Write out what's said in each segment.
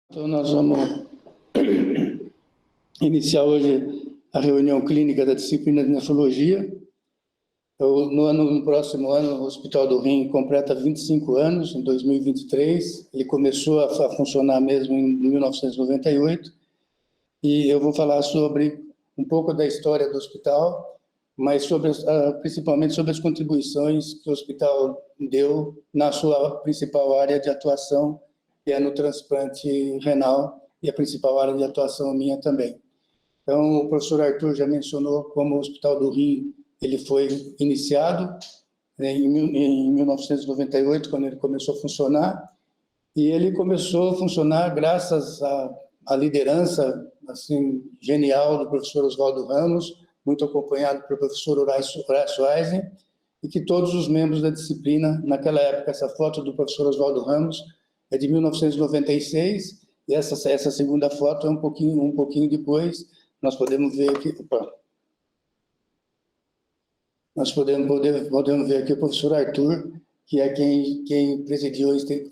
Então, nós vamos iniciar hoje a reunião clínica da disciplina de nefrologia. No próximo ano, o Hospital do Rim completa 25 anos, em 2023. Ele começou a funcionar mesmo em 1998. E eu vou falar sobre um pouco da história do hospital, mas principalmente sobre as contribuições que o hospital deu na sua principal área de atuação, que é no transplante renal, e a principal área de atuação minha também. Então, o professor Arthur já mencionou como o Hospital do Rim ele foi iniciado em 1998, quando ele começou a funcionar, e ele começou a funcionar graças à liderança assim, genial do professor Oswaldo Ramos, muito acompanhado pelo professor Horácio Eisen, e que todos os membros da disciplina, naquela época, essa foto do professor Oswaldo Ramos é de 1996, e essa segunda foto é um pouquinho depois. Nós podemos ver aqui, nós podemos ver aqui o professor Arthur, que é quem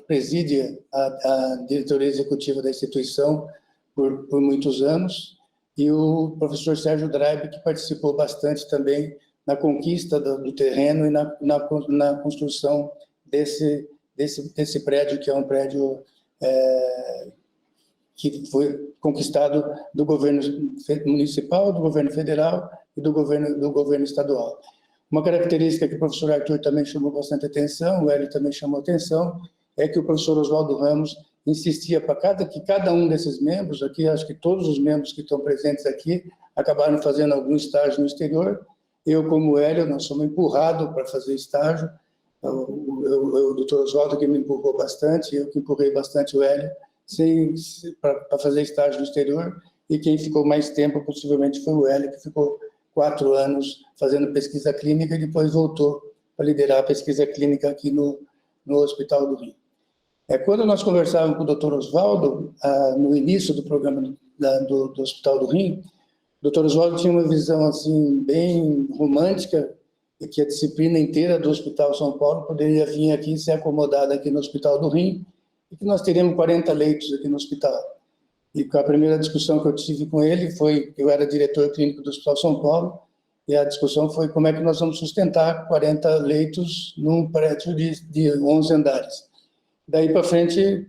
preside a diretoria executiva da instituição por muitos anos, e o professor Sérgio Draib, que participou bastante também na conquista do terreno e na construção desse prédio, que é um prédio que foi conquistado do governo municipal, do governo federal e do governo estadual. Uma característica que o professor Arthur também chamou bastante atenção, o Hélio também chamou atenção, é que o professor Oswaldo Ramos insistia que cada um desses membros, aqui acho que todos os membros que estão presentes aqui, acabaram fazendo algum estágio no exterior. Eu, como Hélio, nós somos empurrados para fazer estágio. O doutor Oswaldo que me empurrou bastante, eu que empurrei bastante o Hélio, para fazer estágio no exterior, e quem ficou mais tempo possivelmente foi o Hélio, que ficou 4 anos fazendo pesquisa clínica e depois voltou para liderar a pesquisa clínica aqui no Hospital do Rim. Quando nós conversávamos com o Dr. Oswaldo, no início do programa do Hospital do Rim, o Dr. Oswaldo tinha uma visão assim, bem romântica, de que a disciplina inteira do Hospital São Paulo poderia vir aqui e ser acomodada aqui no Hospital do Rim, e que nós teríamos 40 leitos aqui no hospital. E a primeira discussão que eu tive com ele foi, eu era diretor clínico do Hospital São Paulo, e a discussão foi como é que nós vamos sustentar 40 leitos num prédio de 11 andares. Daí para frente,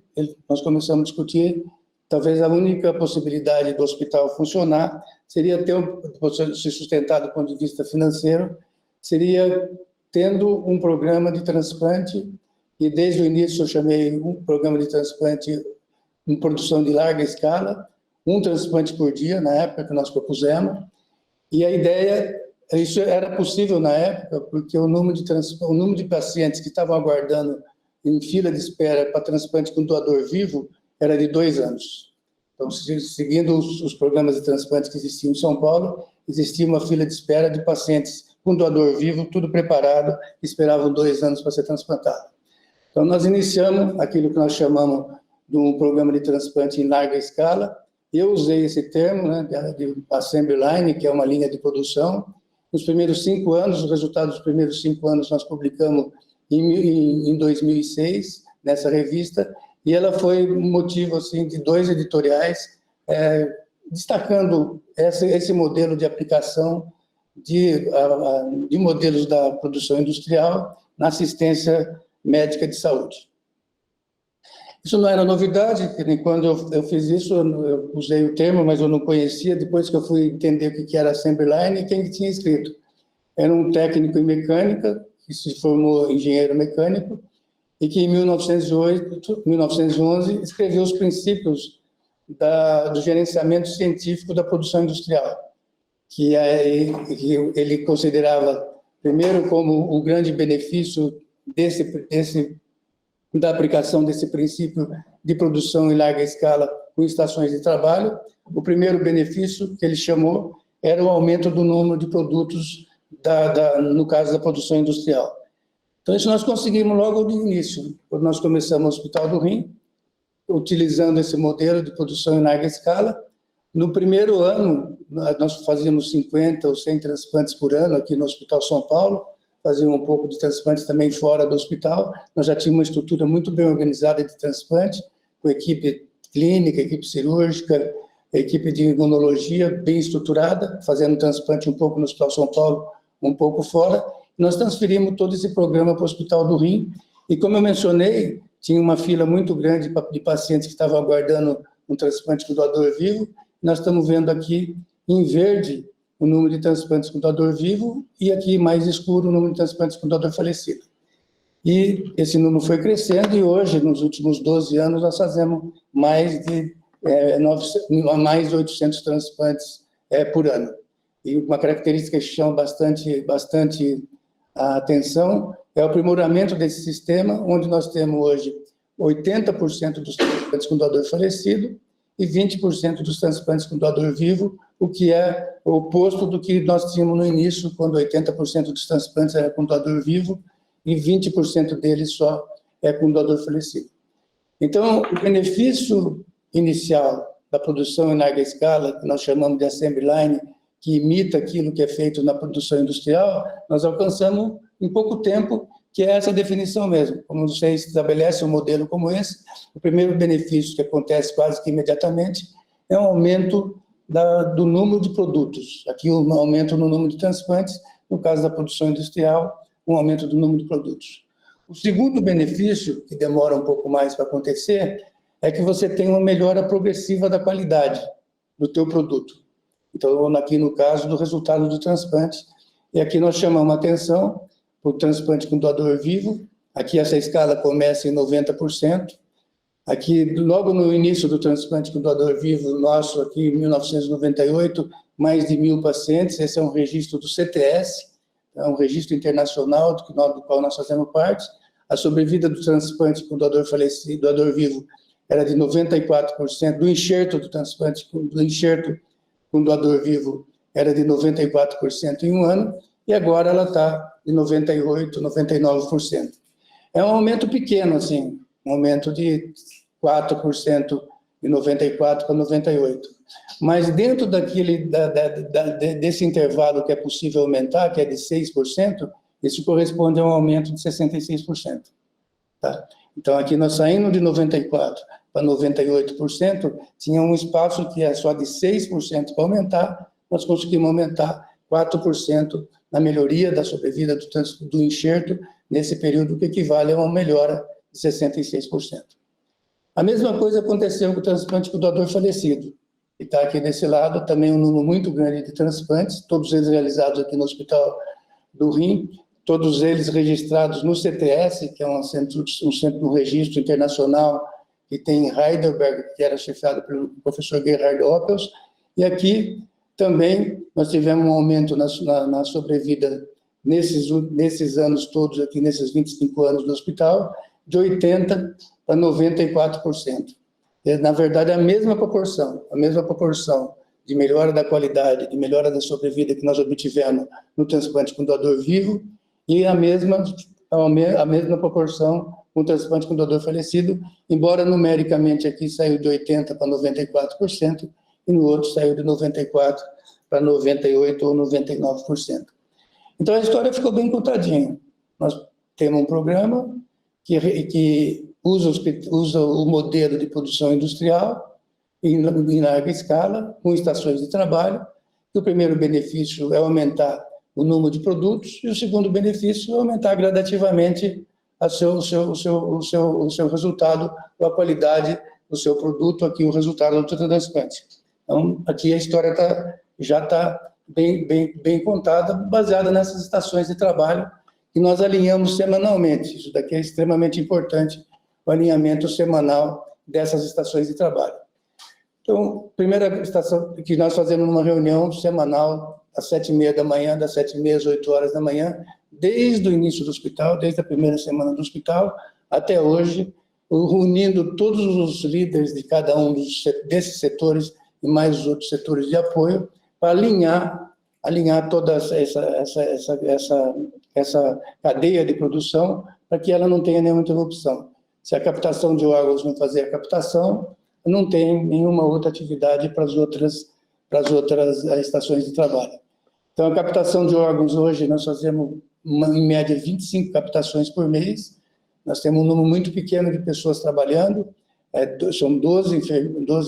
nós começamos a discutir, talvez a única possibilidade do hospital funcionar seria se sustentar do ponto de vista financeiro, seria tendo um programa de transplante, e desde o início eu chamei um programa de transplante em produção de larga escala, um transplante por dia, na época que nós propusemos, e a ideia, isso era possível na época, porque o número de pacientes que estavam aguardando em fila de espera para transplante com doador vivo era de 2 anos. Então, seguindo os programas de transplante que existiam em São Paulo, existia uma fila de espera de pacientes com doador vivo, tudo preparado, que esperavam 2 anos para ser transplantado. Então, nós iniciamos aquilo que nós chamamos de um programa de transplante em larga escala. Eu usei esse termo, né, de assembly line, que é uma linha de produção. Nos primeiros 5 anos, os resultados dos primeiros 5 anos nós publicamos em 2006, nessa revista, e ela foi motivo assim, de 2 editoriais, destacando esse modelo de aplicação de modelos da produção industrial na assistência médica de saúde. Isso não era novidade, quando eu fiz isso, eu usei o termo, mas eu não conhecia, depois que eu fui entender o que era assembly line e quem tinha escrito. Era um técnico em mecânica, que se formou engenheiro mecânico, e que em 1911 escreveu os princípios do gerenciamento científico da produção industrial, que ele considerava, primeiro, como o grande benefício da aplicação desse princípio de produção em larga escala com estações de trabalho. O primeiro benefício que ele chamou era o aumento do número de produtos, no caso da produção industrial. Então, isso nós conseguimos logo no início, quando nós começamos o Hospital do Rim, utilizando esse modelo de produção em larga escala. No primeiro ano, nós fazíamos 50 ou 100 transplantes por ano aqui no Hospital São Paulo, fazíamos um pouco de transplantes também fora do hospital. Nós já tínhamos uma estrutura muito bem organizada de transplante, com equipe clínica, equipe cirúrgica, equipe de imunologia bem estruturada, fazendo transplante um pouco no Hospital São Paulo, um pouco fora. Nós transferimos todo esse programa para o Hospital do Rim, e como eu mencionei, tinha uma fila muito grande de pacientes que estavam aguardando um transplante com doador vivo. Nós estamos vendo aqui em verde o número de transplantes com doador vivo e aqui mais escuro o número de transplantes com doador falecido. E esse número foi crescendo e hoje, nos últimos 12 anos, nós fazemos mais de 800 transplantes por ano. E uma característica que chama bastante a atenção é o aprimoramento desse sistema, onde nós temos hoje 80% dos transplantes com doador falecido e 20% dos transplantes com doador vivo, o que é o oposto do que nós tínhamos no início, quando 80% dos transplantes era com doador vivo e 20% deles só é com doador falecido. Então, o benefício inicial da produção em larga escala, que nós chamamos de assembly line, que imita aquilo que é feito na produção industrial, nós alcançamos em pouco tempo, que é essa definição mesmo. Como você estabelece um modelo como esse, o primeiro benefício que acontece quase que imediatamente é um aumento do número de produtos. Aqui um aumento no número de transplantes, no caso da produção industrial, um aumento do número de produtos. O segundo benefício, que demora um pouco mais para acontecer, é que você tem uma melhora progressiva da qualidade do teu produto. Então, aqui no caso do resultado do transplante, e aqui nós chamamos a atenção para o transplante com doador vivo. Aqui essa escala começa em 90%. Aqui, logo no início do transplante com doador vivo, nosso aqui em 1998, mais de 1.000 pacientes. Esse é um registro do CTS, é um registro internacional do qual nós fazemos parte. A sobrevida do transplante com doador falecido, doador vivo, era de 94%. Do enxerto do transplante, do enxerto com doador vivo, era de 94% em um ano, e agora ela está de 98%, 99%. É um aumento pequeno, assim, um aumento de 4% de 94% para 98%. Mas dentro desse intervalo que é possível aumentar, que é de 6%, isso corresponde a um aumento de 66%. Tá? Então, aqui nós saímos de 94% para 98%, tinha um espaço que é só de 6% para aumentar, nós conseguimos aumentar 4% na melhoria da sobrevida do enxerto, nesse período que equivale a uma melhora de 66%. A mesma coisa aconteceu com o transplante com o doador falecido. E está aqui desse lado também um número muito grande de transplantes, todos eles realizados aqui no Hospital do Rim, todos eles registrados no CTS, que é um centro de registro internacional que tem em Heidelberg, que era chefiado pelo professor Gerhard Oppels, e aqui também nós tivemos um aumento na sobrevida nesses anos todos, aqui nesses 25 anos do hospital, de 80% para 94%. Na verdade, a mesma proporção de melhora da qualidade, de melhora da sobrevida que nós obtivemos no transplante com doador vivo e a mesma proporção com o transplante com doador falecido, embora numericamente aqui saiu de 80% para 94% e no outro saiu de 94% para 98% ou 99%. Então, a história ficou bem contadinha. Nós temos um programa que usa o modelo de produção industrial em larga escala, com estações de trabalho. O primeiro benefício é aumentar o número de produtos e o segundo benefício é aumentar gradativamente o seu resultado, a qualidade do seu produto, aqui o resultado do transplante. Então, aqui a história já está bem contada, baseada nessas estações de trabalho que nós alinhamos semanalmente. Isso daqui é extremamente importante, o alinhamento semanal dessas estações de trabalho. Então, primeira estação que nós fazemos uma reunião semanal às 7h30 da manhã, das 7h30 às 8h da manhã, desde o início do hospital, desde a primeira semana do hospital até hoje, reunindo todos os líderes de cada um desses setores e mais os outros setores de apoio, para alinhar toda essa cadeia de produção, para que ela não tenha nenhuma interrupção. Se a captação de órgãos não fazer a captação, não tem nenhuma outra atividade para as outras estações de trabalho. Então, a captação de órgãos hoje, nós fazemos, em média, 25 captações por mês. Nós temos um número muito pequeno de pessoas trabalhando. são 12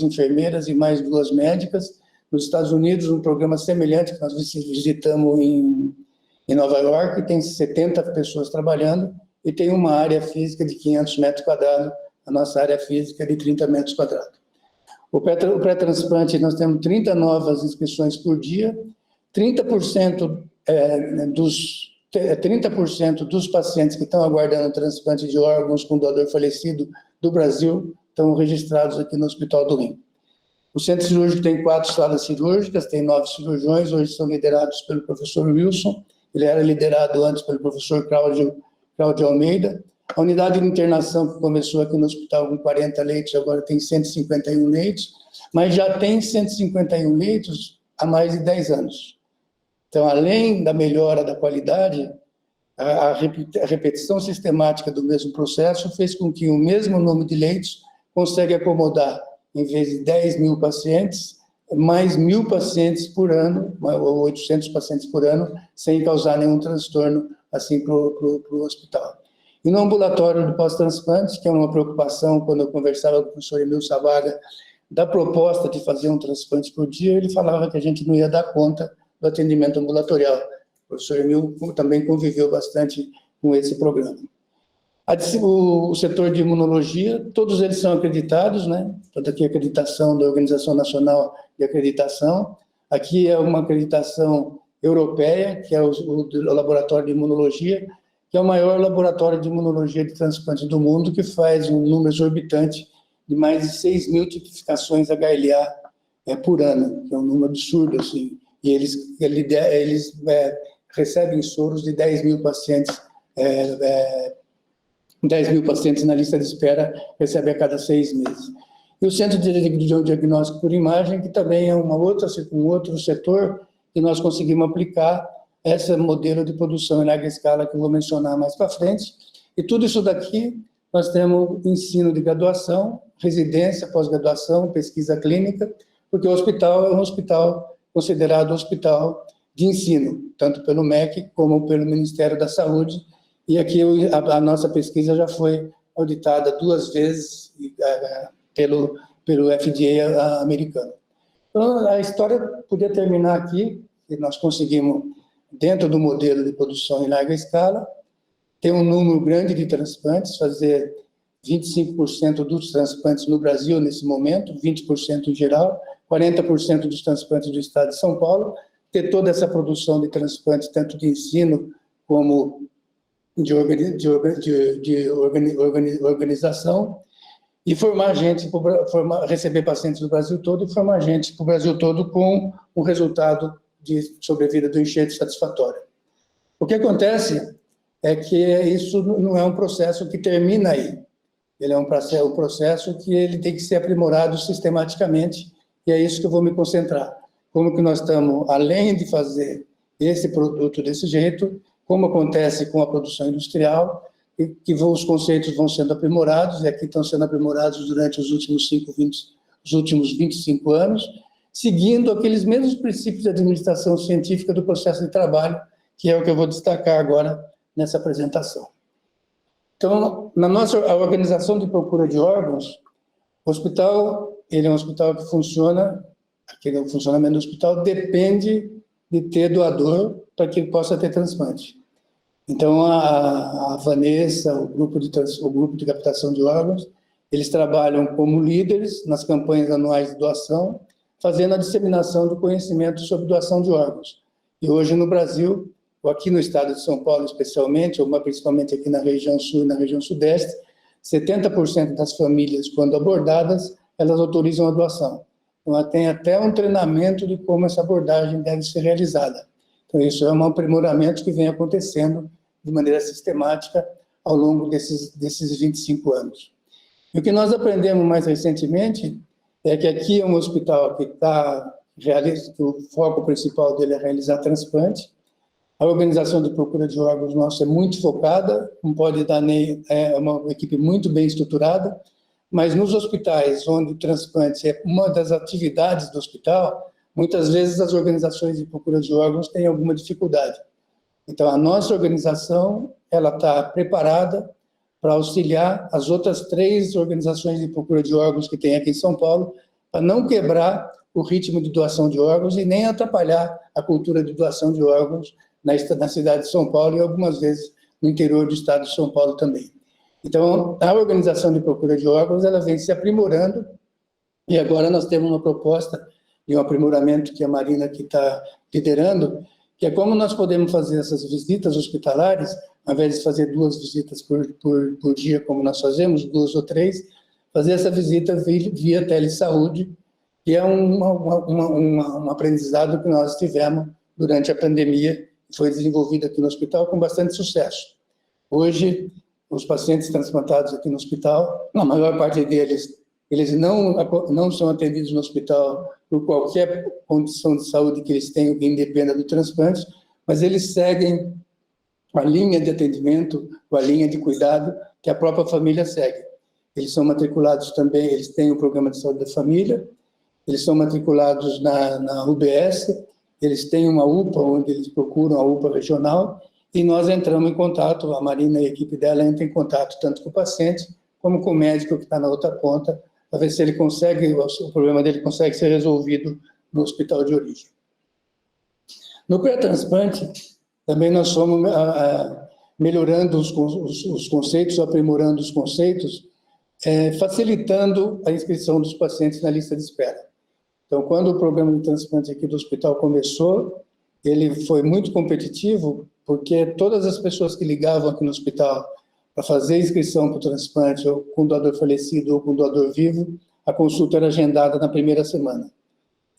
enfermeiras e mais 2 médicas. Nos Estados Unidos, um programa semelhante que nós visitamos em Nova York, tem 70 pessoas trabalhando e tem uma área física de 500 metros quadrados, a nossa área física é de 30 metros quadrados. O pré-transplante, nós temos 30 novas inscrições por dia, 30% dos pacientes que estão aguardando transplante de órgãos com doador falecido do Brasil estão registrados aqui no Hospital do Rim. O centro cirúrgico tem 4 salas cirúrgicas, tem 9 cirurgiões, hoje são liderados pelo professor Wilson, ele era liderado antes pelo professor Cláudio Almeida. A unidade de internação que começou aqui no hospital com 40 leitos, agora tem 151 leitos, mas já tem 151 leitos há mais de 10 anos. Então, além da melhora da qualidade, a repetição sistemática do mesmo processo fez com que o mesmo número de leitos consegue acomodar, em vez de 10 mil pacientes, mais 1.000 pacientes por ano, ou 800 pacientes por ano, sem causar nenhum transtorno assim, para o hospital. E no ambulatório do pós-transplante, que é uma preocupação, quando eu conversava com o professor Emil Savaga, da proposta de fazer um transplante por dia, ele falava que a gente não ia dar conta do atendimento ambulatorial. O professor Emil também conviveu bastante com esse programa. O setor de imunologia, todos eles são acreditados, né? Toda aqui a acreditação da Organização Nacional de Acreditação. Aqui é uma acreditação europeia, que é o Laboratório de Imunologia, que é o maior laboratório de imunologia de transplante do mundo, que faz um número exorbitante de mais de 6 mil tipificações HLA por ano, que é um número absurdo, assim. E eles recebem soros de 10 mil pacientes, 10 mil pacientes na lista de espera, recebem a cada 6 meses. E o Centro de Diagnóstico por Imagem, que também é um outro setor que nós conseguimos aplicar esse modelo de produção em larga escala que eu vou mencionar mais para frente. E tudo isso daqui, nós temos ensino de graduação, residência, pós-graduação, pesquisa clínica, porque o hospital é um hospital considerado hospital de ensino, tanto pelo MEC como pelo Ministério da Saúde, e aqui a nossa pesquisa já foi auditada 2 vezes pelo FDA americano. Então, a história podia terminar aqui, e nós conseguimos, dentro do modelo de produção em larga escala, ter um número grande de transplantes, fazer 25% dos transplantes no Brasil nesse momento, 20% em geral, 40% dos transplantes do estado de São Paulo, ter toda essa produção de transplantes, tanto de ensino como de organização, e formar gente, receber pacientes do Brasil todo e formar gente para o Brasil todo com um resultado de sobrevida do enxerto satisfatório. O que acontece é que isso não é um processo que termina aí. Ele é um processo que ele tem que ser aprimorado sistematicamente, e é isso que eu vou me concentrar. Como que nós estamos, além de fazer esse produto desse jeito, como acontece com a produção industrial, e que os conceitos vão sendo aprimorados, e aqui estão sendo aprimorados durante os últimos 25 anos, seguindo aqueles mesmos princípios de administração científica do processo de trabalho, que é o que eu vou destacar agora nessa apresentação. Então, na nossa organização de procura de órgãos, o hospital, ele é um hospital que funciona, o funcionamento do hospital depende de ter doador para que ele possa ter transplante. Então, a Vanessa, o grupo de captação de órgãos, eles trabalham como líderes nas campanhas anuais de doação, fazendo a disseminação do conhecimento sobre doação de órgãos. E hoje no Brasil, ou aqui no estado de São Paulo especialmente, ou principalmente aqui na região sul e na região sudeste, 70% das famílias, quando abordadas, elas autorizam a doação. Então, tem até um treinamento de como essa abordagem deve ser realizada. Então, isso é um aprimoramento que vem acontecendo de maneira sistemática ao longo desses 25 anos. E o que nós aprendemos mais recentemente é que aqui é um hospital que que o foco principal dele é realizar transplante. A organização de procura de órgãos nossa é muito focada, não pode dar nem, é uma equipe muito bem estruturada, mas nos hospitais onde o transplante é uma das atividades do hospital, muitas vezes as organizações de procura de órgãos têm alguma dificuldade. Então, a nossa organização ela está preparada para auxiliar as outras 3 organizações de procura de órgãos que tem aqui em São Paulo, para não quebrar o ritmo de doação de órgãos e nem atrapalhar a cultura de doação de órgãos na cidade de São Paulo e algumas vezes no interior do estado de São Paulo também. Então, a organização de procura de órgãos, ela vem se aprimorando, e agora nós temos uma proposta de um aprimoramento que a Marina aqui está liderando, que é como nós podemos fazer essas visitas hospitalares, ao invés de fazer 2 visitas por dia, como nós fazemos, 2 ou 3, fazer essa visita via telesaúde, que é um aprendizado que nós tivemos durante a pandemia, foi desenvolvido aqui no hospital com bastante sucesso. Hoje, os pacientes transplantados aqui no hospital, a maior parte deles, eles não são atendidos no hospital por qualquer condição de saúde que eles tenham que independa do transplante, mas eles seguem a linha de atendimento, a linha de cuidado que a própria família segue. Eles são matriculados também, eles têm o programa de saúde da família, eles são matriculados na UBS, eles têm uma UPA, onde eles procuram a UPA regional, e nós entramos em contato, a Marina e a equipe dela entra em contato tanto com o paciente, como com o médico que está na outra ponta, para ver se ele consegue, o problema dele consegue ser resolvido no hospital de origem. No pré-transplante, também nós fomos melhorando os conceitos, aprimorando os conceitos, facilitando a inscrição dos pacientes na lista de espera. Então, quando o programa de transplante aqui do hospital começou, ele foi muito competitivo, porque todas as pessoas que ligavam aqui no hospital para fazer inscrição para o transplante, ou com doador falecido ou com doador vivo, a consulta era agendada na primeira semana.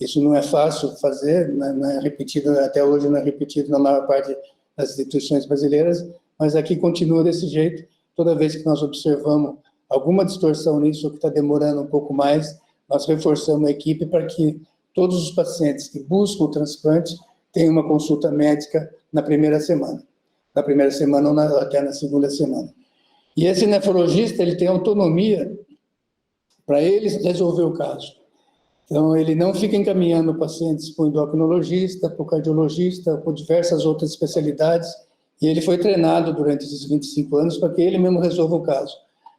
Isso não é fácil fazer, não é repetido, até hoje não é repetido na maior parte das instituições brasileiras, mas aqui continua desse jeito. Toda vez que nós observamos alguma distorção nisso, que está demorando um pouco mais, nós reforçamos a equipe para que todos os pacientes que buscam o transplante tenham uma consulta médica na primeira semana. Na primeira semana ou até na segunda semana. E esse nefrologista, ele tem autonomia para ele resolver o caso. Então, ele não fica encaminhando pacientes para o endocrinologista, para o cardiologista, por diversas outras especialidades, e ele foi treinado durante esses 25 anos para que ele mesmo resolva o caso.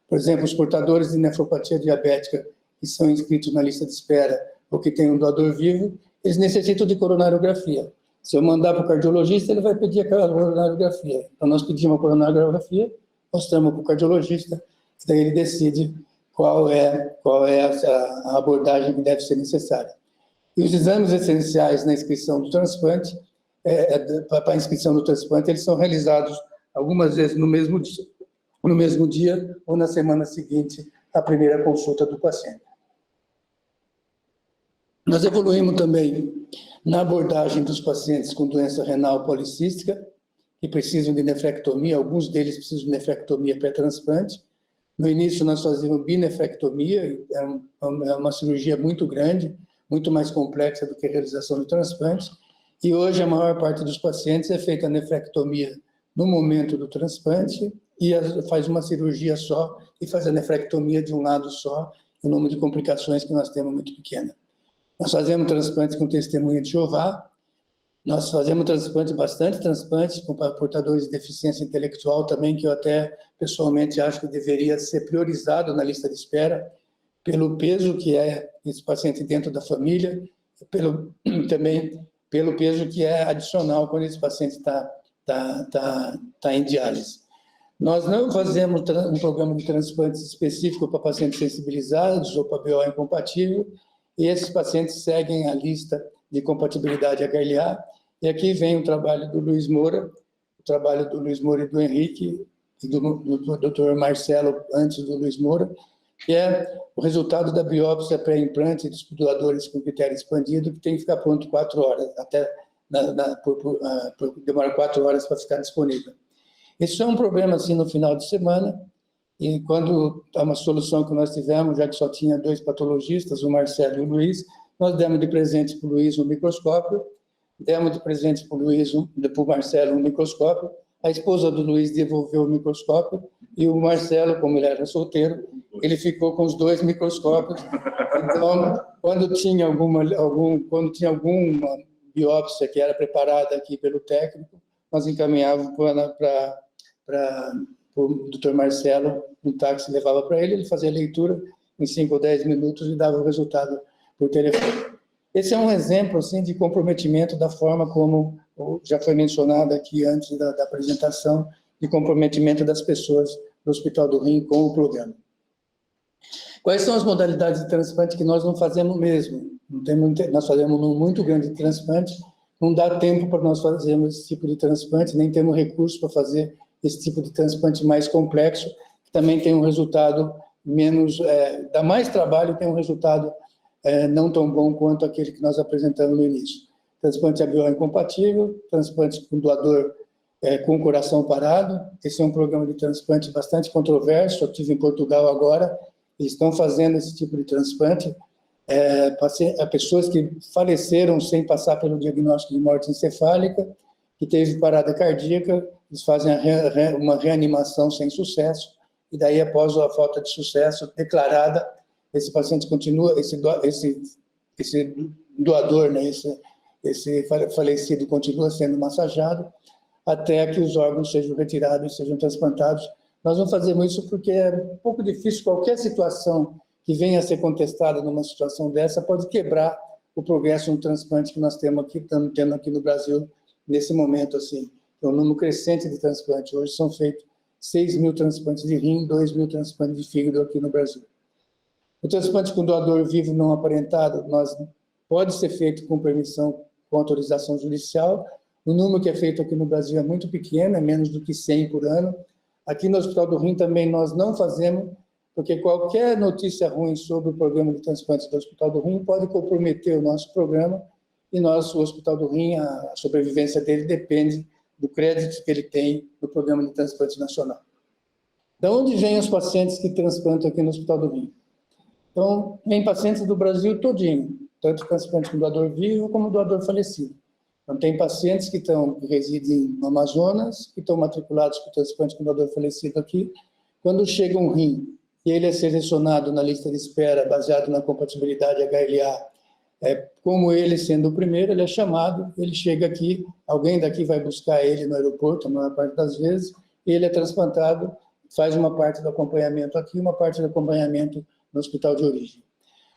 Por exemplo, os portadores de nefropatia diabética que são inscritos na lista de espera ou que têm um doador vivo, eles necessitam de coronariografia. Se eu mandar para o cardiologista, ele vai pedir a coronariografia. Então, nós pedimos a coronariografia, mostramos para o cardiologista, daí ele decide qual é a abordagem que deve ser necessária. E os exames essenciais na inscrição do transplante, para a inscrição do transplante, eles são realizados algumas vezes no mesmo dia ou na semana seguinte à primeira consulta do paciente. Nós evoluímos também na abordagem dos pacientes com doença renal policística, que precisam de nefrectomia, alguns deles precisam de nefrectomia pré-transplante. No início, nós fazíamos binefrectomia, é uma cirurgia muito grande, muito mais complexa do que a realização do transplante, e hoje a maior parte dos pacientes é feita a nefrectomia no momento do transplante, e faz uma cirurgia só, e faz a nefrectomia de um lado só, o número de complicações que nós temos é muito pequeno. Nós fazemos transplantes com testemunha de Jeová, nós fazemos bastante transplantes com portadores de deficiência intelectual também, que eu até pessoalmente acho que deveria ser priorizado na lista de espera, pelo peso que é esse paciente dentro da família, também pelo peso que é adicional quando esse paciente está em diálise. Nós não fazemos um programa de transplantes específico para pacientes sensibilizados ou para BO incompatível, e esses pacientes seguem a lista de compatibilidade HLA, e aqui vem o trabalho do Luiz Moura, o trabalho do Luiz Moura e do Henrique, e do Dr. Marcelo, antes do Luiz Moura, que é o resultado da biópsia pré-implante dos doadores com critério expandido, que tem que ficar pronto 4 horas, demora 4 horas para ficar disponível. Isso é um problema, assim, no final de semana, e quando é uma solução que nós tivemos, já que só tinha 2 patologistas, o Marcelo e o Luiz, nós demos de presente para o Luiz um microscópio, demos de presente para o Marcelo um microscópio, a esposa do Luiz devolveu o microscópio, e o Marcelo, como ele era solteiro, ele ficou com os 2 microscópios. Então, quando tinha alguma biópsia que era preparada aqui pelo técnico, nós encaminhávamos para o Dr. Marcelo, um táxi levava para ele fazia a leitura em 5 ou 10 minutos e dava o resultado por telefone. Esse é um exemplo assim, de comprometimento da forma como já foi mencionado aqui antes da apresentação, de comprometimento das pessoas do Hospital do Rim com o programa. Quais são as modalidades de transplante que nós não fazemos mesmo? Nós fazemos um muito grande transplante, não dá tempo para nós fazermos esse tipo de transplante, nem temos recursos para fazer esse tipo de transplante mais complexo, que também tem um resultado menos, dá mais trabalho e tem um resultado não tão bom quanto aquele que nós apresentamos no início. Transplante abioincompatível, transplante com doador com coração parado. Esse é um programa de transplante bastante controverso, eu estive em Portugal agora, eles estão fazendo esse tipo de transplante a pessoas que faleceram sem passar pelo diagnóstico de morte encefálica, que teve parada cardíaca, eles fazem uma reanimação sem sucesso, e daí, após a falta de sucesso declarada, esse paciente continua, esse doador, né, esse falecido continua sendo massageado, até que os órgãos sejam retirados e sejam transplantados. Nós não fazemos isso porque é um pouco difícil, qualquer situação que venha a ser contestada numa situação dessa pode quebrar o progresso no transplante que nós temos aqui, estamos tendo aqui no Brasil, nesse momento, assim. É um número crescente de transplantes. Hoje são feitos 6.000 transplantes de rim, 2.000 transplantes de fígado aqui no Brasil. O transplante com doador vivo não aparentado pode ser feito com permissão, com autorização judicial. O número que é feito aqui no Brasil é muito pequeno, é menos do que 100 por ano. Aqui no Hospital do Rim também nós não fazemos, porque qualquer notícia ruim sobre o programa de transplante do Hospital do Rim pode comprometer o nosso programa, e o Hospital do Rim, a sobrevivência dele depende do crédito que ele tem no programa de transplante nacional. De onde vêm os pacientes que transplantam aqui no Hospital do Rim? Então, vem pacientes do Brasil todinho, tanto transplante com doador vivo como doador falecido. Então, tem pacientes que residem no Amazonas, que estão matriculados com transplante com doador falecido aqui. Quando chega um rim e ele é selecionado na lista de espera, baseado na compatibilidade HLA, como ele sendo o primeiro, ele é chamado, ele chega aqui, alguém daqui vai buscar ele no aeroporto, a maior parte das vezes, e ele é transplantado, faz uma parte do acompanhamento aqui, uma parte do acompanhamento no hospital de origem.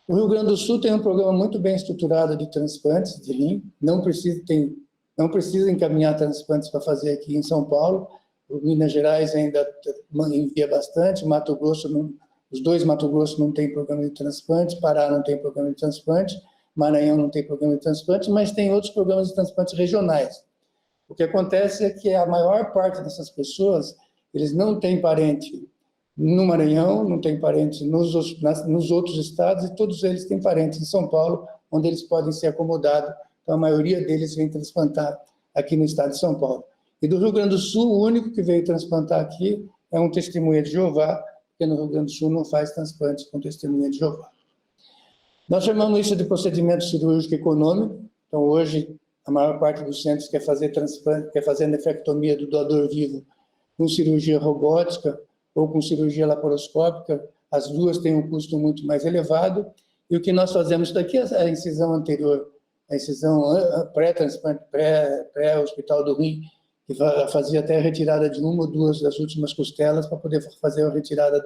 O Rio Grande do Sul tem um programa muito bem estruturado de transplantes de rim, não precisa encaminhar transplantes para fazer aqui em São Paulo. O Minas Gerais ainda envia bastante, Mato Grosso, os dois Mato Grosso não tem programa de transplante, Pará não tem programa de transplante, Maranhão não tem programa de transplante, mas tem outros programas de transplante regionais. O que acontece é que a maior parte dessas pessoas, eles não têm parente no Maranhão, não tem parentes nos outros estados, e todos eles têm parentes em São Paulo, onde eles podem ser acomodados. Então, a maioria deles vem transplantar aqui no estado de São Paulo. E do Rio Grande do Sul, o único que veio transplantar aqui é um testemunha de Jeová, porque no Rio Grande do Sul não faz transplante com testemunha de Jeová. Nós chamamos isso de procedimento cirúrgico econômico. Então, hoje, a maior parte dos centros quer fazer transplante, quer fazer nefrectomia do doador vivo com cirurgia robótica ou com cirurgia laparoscópica. As duas têm um custo muito mais elevado. E o que nós fazemos daqui é a incisão anterior, a incisão pré-transplante, pré-hospital do rim, que fazia até a retirada de uma ou duas das últimas costelas para poder fazer a retirada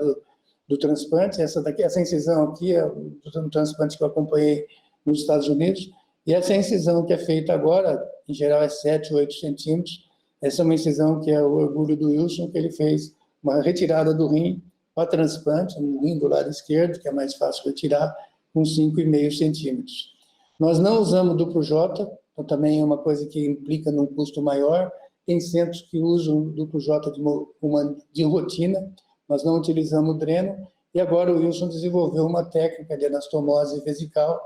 do transplante. Essa incisão aqui é um transplante que eu acompanhei nos Estados Unidos, e essa incisão que é feita agora, em geral é 7, 8 centímetros, essa é uma incisão que é o orgulho do Wilson, que ele fez uma retirada do rim para transplante, no rim do lado esquerdo, que é mais fácil retirar, com 5,5 centímetros. Nós não usamos duplo J, então também é uma coisa que implica num custo maior. Tem centros que usam duplo J de rotina, nós não utilizamos dreno, e agora o Wilson desenvolveu uma técnica de anastomose vesical,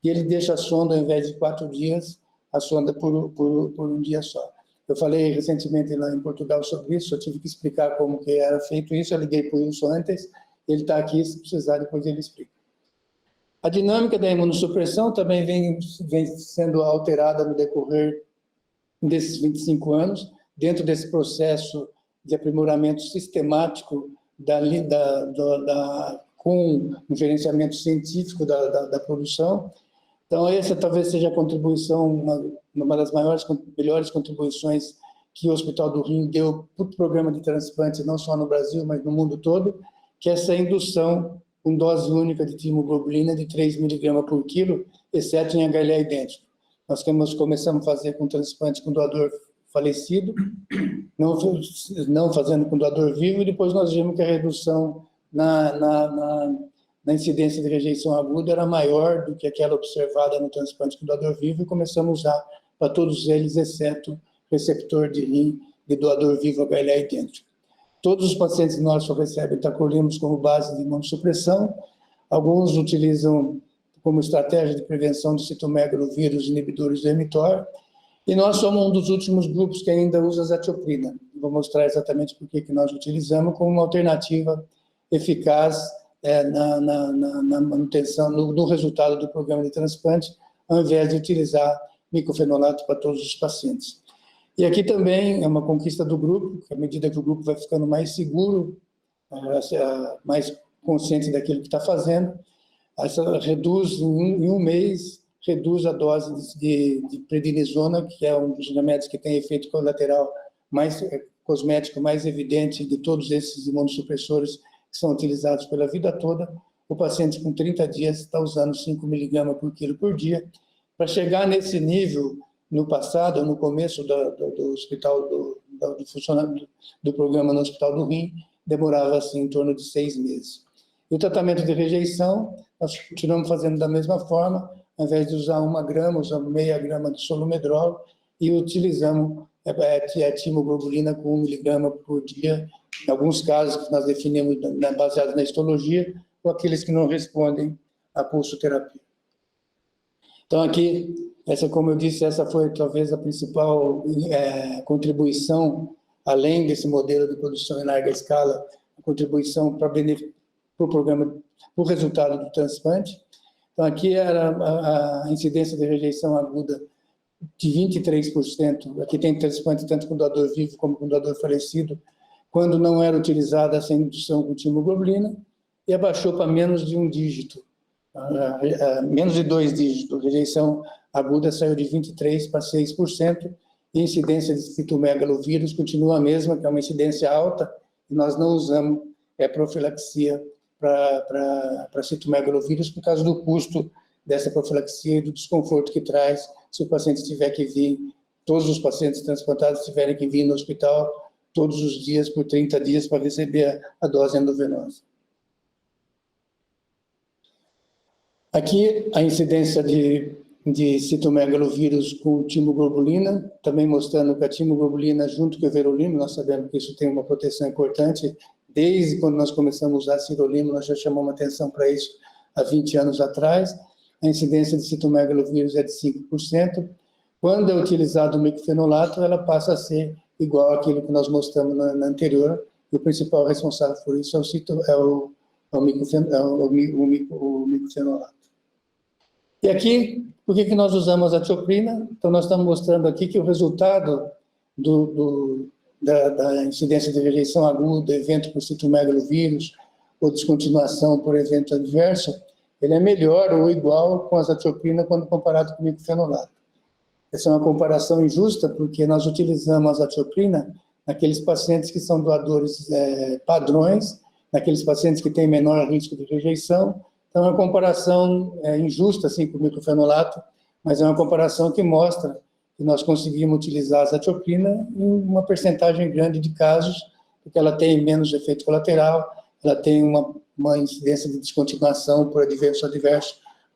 e ele deixa a sonda, ao invés de 4 dias, a sonda por um dia só. Eu falei recentemente lá em Portugal sobre isso, eu tive que explicar como que era feito isso, eu liguei para o Wilson antes, ele está aqui, se precisar, depois ele explica. A dinâmica da imunossupressão também vem sendo alterada no decorrer desses 25 anos, dentro desse processo de aprimoramento sistemático com um gerenciamento científico da produção. Então, essa talvez seja a contribuição, uma das melhores contribuições que o Hospital do Rim deu para o programa de transplante, não só no Brasil, mas no mundo todo, que é essa indução com dose única de timoglobulina de 3 mg por quilo, exceto em HLA idêntico. Nós começamos a fazer com transplante com doador falecido, não fazendo com doador vivo, e depois nós vimos que a redução na incidência de rejeição aguda era maior do que aquela observada no transplante com doador vivo, e começamos a usar para todos eles, exceto receptor de rim de doador vivo HLA idêntico. Todos os pacientes nossos recebem tacrolimus como base de imunossupressão, alguns utilizam como estratégia de prevenção do citomegalovírus inibidores do mTOR, e nós somos um dos últimos grupos que ainda usa azatioprina. Vou mostrar exatamente por que nós utilizamos como uma alternativa eficaz na manutenção, no resultado do programa de transplante, ao invés de utilizar micofenolato para todos os pacientes. E aqui também é uma conquista do grupo, que à medida que o grupo vai ficando mais seguro, mais consciente daquilo que está fazendo, essa reduz, em um mês, reduz a dose de prednisona, que é um dos remédios que tem efeito colateral cosmético mais evidente de todos esses imunossupressores que são utilizados pela vida toda. O paciente com 30 dias está usando 5 mg por quilo por dia. Para chegar nesse nível, no passado, no começo do hospital, do funcionamento do programa no Hospital do Rim, demorava assim em torno de 6 meses. E o tratamento de rejeição, nós continuamos fazendo da mesma forma, ao invés de usar 1 grama, usamos meia grama de solumedrol e utilizamos a timoglobulina com 1 mg por dia, em alguns casos que nós definimos baseados na histologia, ou aqueles que não respondem à pulsoterapia. Então, aqui, como eu disse, essa foi talvez a principal contribuição, além desse modelo de produção em larga escala, a contribuição para o programa, para o resultado do transplante. Então, aqui era a incidência de rejeição aguda de 23%. Aqui tem transplante tanto com doador vivo como com doador falecido, quando não era utilizada essa indução com timoglobulina, e abaixou para menos de 1 dígito. Menos de 2 dígitos. Rejeição aguda saiu de 23% para 6%, e a incidência de citomegalovírus continua a mesma, que é uma incidência alta, e nós não usamos profilaxia para citomegalovírus por causa do custo dessa profilaxia e do desconforto que traz se o paciente tiver que vir, todos os pacientes transplantados tiverem que vir no hospital todos os dias, por 30 dias, para receber a dose endovenosa. Aqui, a incidência de citomegalovírus com timoglobulina, também mostrando que a timoglobulina, junto com o everolimo, nós sabemos que isso tem uma proteção importante. Desde quando nós começamos a usar sirolimo, nós já chamamos atenção para isso há 20 anos atrás. A incidência de citomegalovírus é de 5%. Quando é utilizado o micofenolato, ela passa a ser igual àquilo que nós mostramos na anterior, e o principal responsável por isso é o micofenolato. E aqui, por que nós usamos a tioprina? Então, nós estamos mostrando aqui que o resultado da incidência de rejeição aguda, evento por citomegalovírus, ou descontinuação por evento adverso, ele é melhor ou igual com a azatioprina quando comparado com o micofenolato. Essa é uma comparação injusta, porque nós utilizamos a azatioprina naqueles pacientes que são doadores padrões, naqueles pacientes que têm menor risco de rejeição. Então, é uma comparação injusta assim, com o micofenolato, mas é uma comparação que mostra que nós conseguimos utilizar a azatioprina em uma percentagem grande de casos, porque ela tem menos efeito colateral, ela tem uma incidência de descontinuação por adverso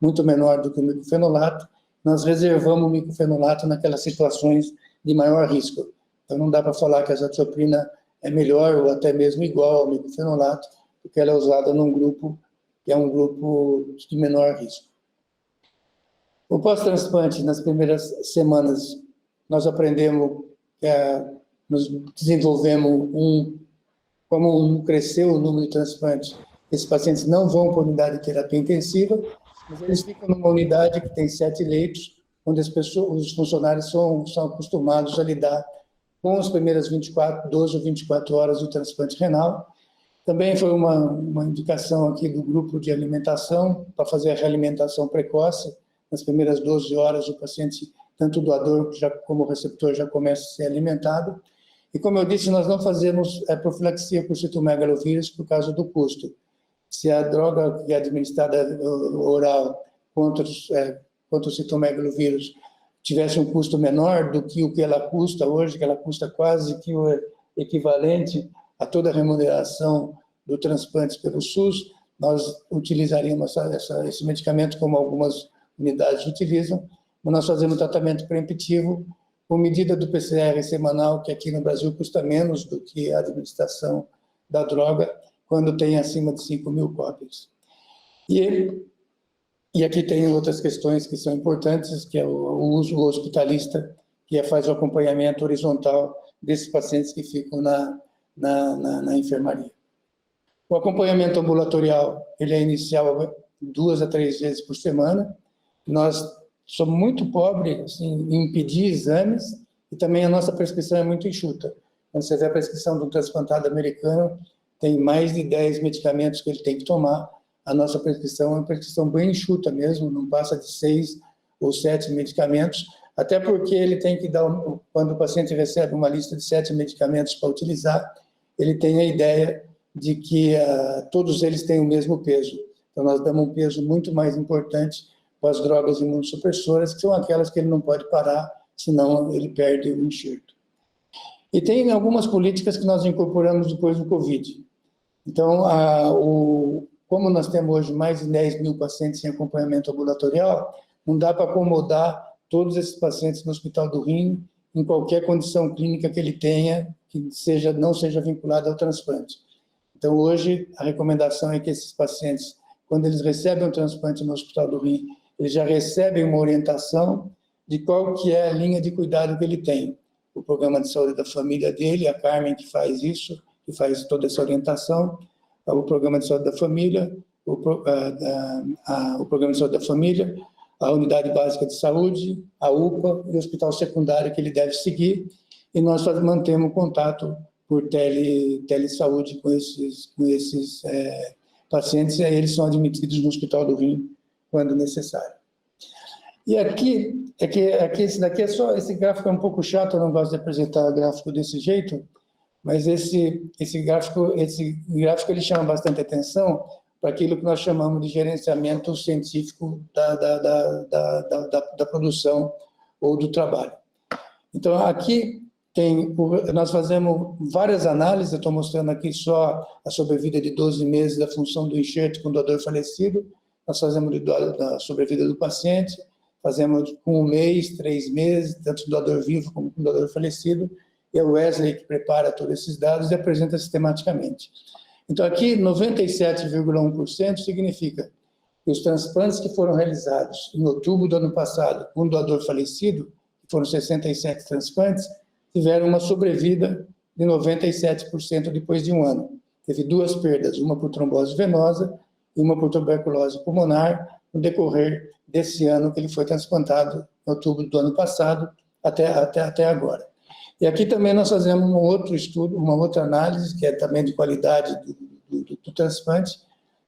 muito menor do que o micofenolato. Nós reservamos o micofenolato naquelas situações de maior risco. Então, não dá para falar que a azatioprina é melhor ou até mesmo igual ao micofenolato, porque ela é usada num grupo que é um grupo de menor risco. O pós-transplante, nas primeiras semanas, nós aprendemos, nós desenvolvemos como cresceu o número de transplantes. Esses pacientes não vão para a unidade de terapia intensiva, mas eles ficam numa unidade que tem 7 leitos, onde os funcionários são acostumados a lidar com as primeiras 12 ou 24 horas do transplante renal. Também foi uma indicação aqui do grupo de alimentação, para fazer a realimentação precoce. Nas primeiras 12 horas, o paciente, tanto o doador como o receptor, já começa a ser alimentado. E, como eu disse, nós não fazemos profilaxia por citomegalovírus por causa do custo. Se a droga que é administrada oral contra o citomegalovírus tivesse um custo menor do que o que ela custa hoje, que ela custa quase que o equivalente a toda a remuneração do transplante pelo SUS, nós utilizaríamos esse medicamento como algumas unidades utilizam, mas nós fazemos tratamento preemptivo com medida do PCR semanal, que aqui no Brasil custa menos do que a administração da droga, quando tem acima de 5.000 cópias. E aqui tem outras questões que são importantes, que é o uso hospitalista, que faz o acompanhamento horizontal desses pacientes que ficam na enfermaria. O acompanhamento ambulatorial, ele é inicial 2 a 3 vezes por semana. Nós somos muito pobres assim, em pedir exames e também a nossa prescrição é muito enxuta. Quando você vê a prescrição de um transplantado americano, tem mais de 10 medicamentos que ele tem que tomar. A nossa prescrição é uma prescrição bem enxuta mesmo, não passa de 6 ou 7 medicamentos, até porque ele tem que dar, quando o paciente recebe uma lista de 7 medicamentos para utilizar, ele tem a ideia de que todos eles têm o mesmo peso. Então, nós damos um peso muito mais importante para as drogas imunossupressoras, que são aquelas que ele não pode parar, senão ele perde o enxerto. E tem algumas políticas que nós incorporamos depois do Covid. Então, como nós temos hoje mais de 10.000 pacientes em acompanhamento ambulatorial, não dá para acomodar todos esses pacientes no Hospital do Rim, em qualquer condição clínica que ele tenha, que não seja vinculada ao transplante. Então, hoje, a recomendação é que esses pacientes, quando eles recebem um transplante no Hospital do Rim, eles já recebem uma orientação de qual que é a linha de cuidado que ele tem. O programa de saúde da família dele, a Carmen que faz isso, que faz toda essa orientação, o programa de saúde da família, o programa de saúde da família, a unidade básica de saúde, a UPA e o hospital secundário que ele deve seguir, e nós mantemos contato por telesaúde com esses pacientes, e aí eles são admitidos no Hospital do Rim quando necessário. E esse gráfico é um pouco chato, eu não gosto de apresentar gráfico desse jeito, mas esse gráfico ele chama bastante atenção para aquilo que nós chamamos de gerenciamento científico da produção ou do trabalho. Então, aqui nós fazemos várias análises, eu estou mostrando aqui só a sobrevida de 12 meses da função do enxerto com doador falecido, nós fazemos da sobrevida do paciente, fazemos com 1 mês, 3 meses, tanto do doador vivo como do doador falecido, e é o Wesley que prepara todos esses dados e apresenta sistematicamente. Então, aqui, 97,1% significa que os transplantes que foram realizados em outubro do ano passado com o doador falecido, que foram 67 transplantes, tiveram uma sobrevida de 97% depois de 1 ano. Teve 2 perdas, uma por trombose venosa e uma por tuberculose pulmonar, no decorrer desse ano que ele foi transplantado, em outubro do ano passado, até agora. E aqui também nós fazemos um outro estudo, uma outra análise, que é também de qualidade do transplante,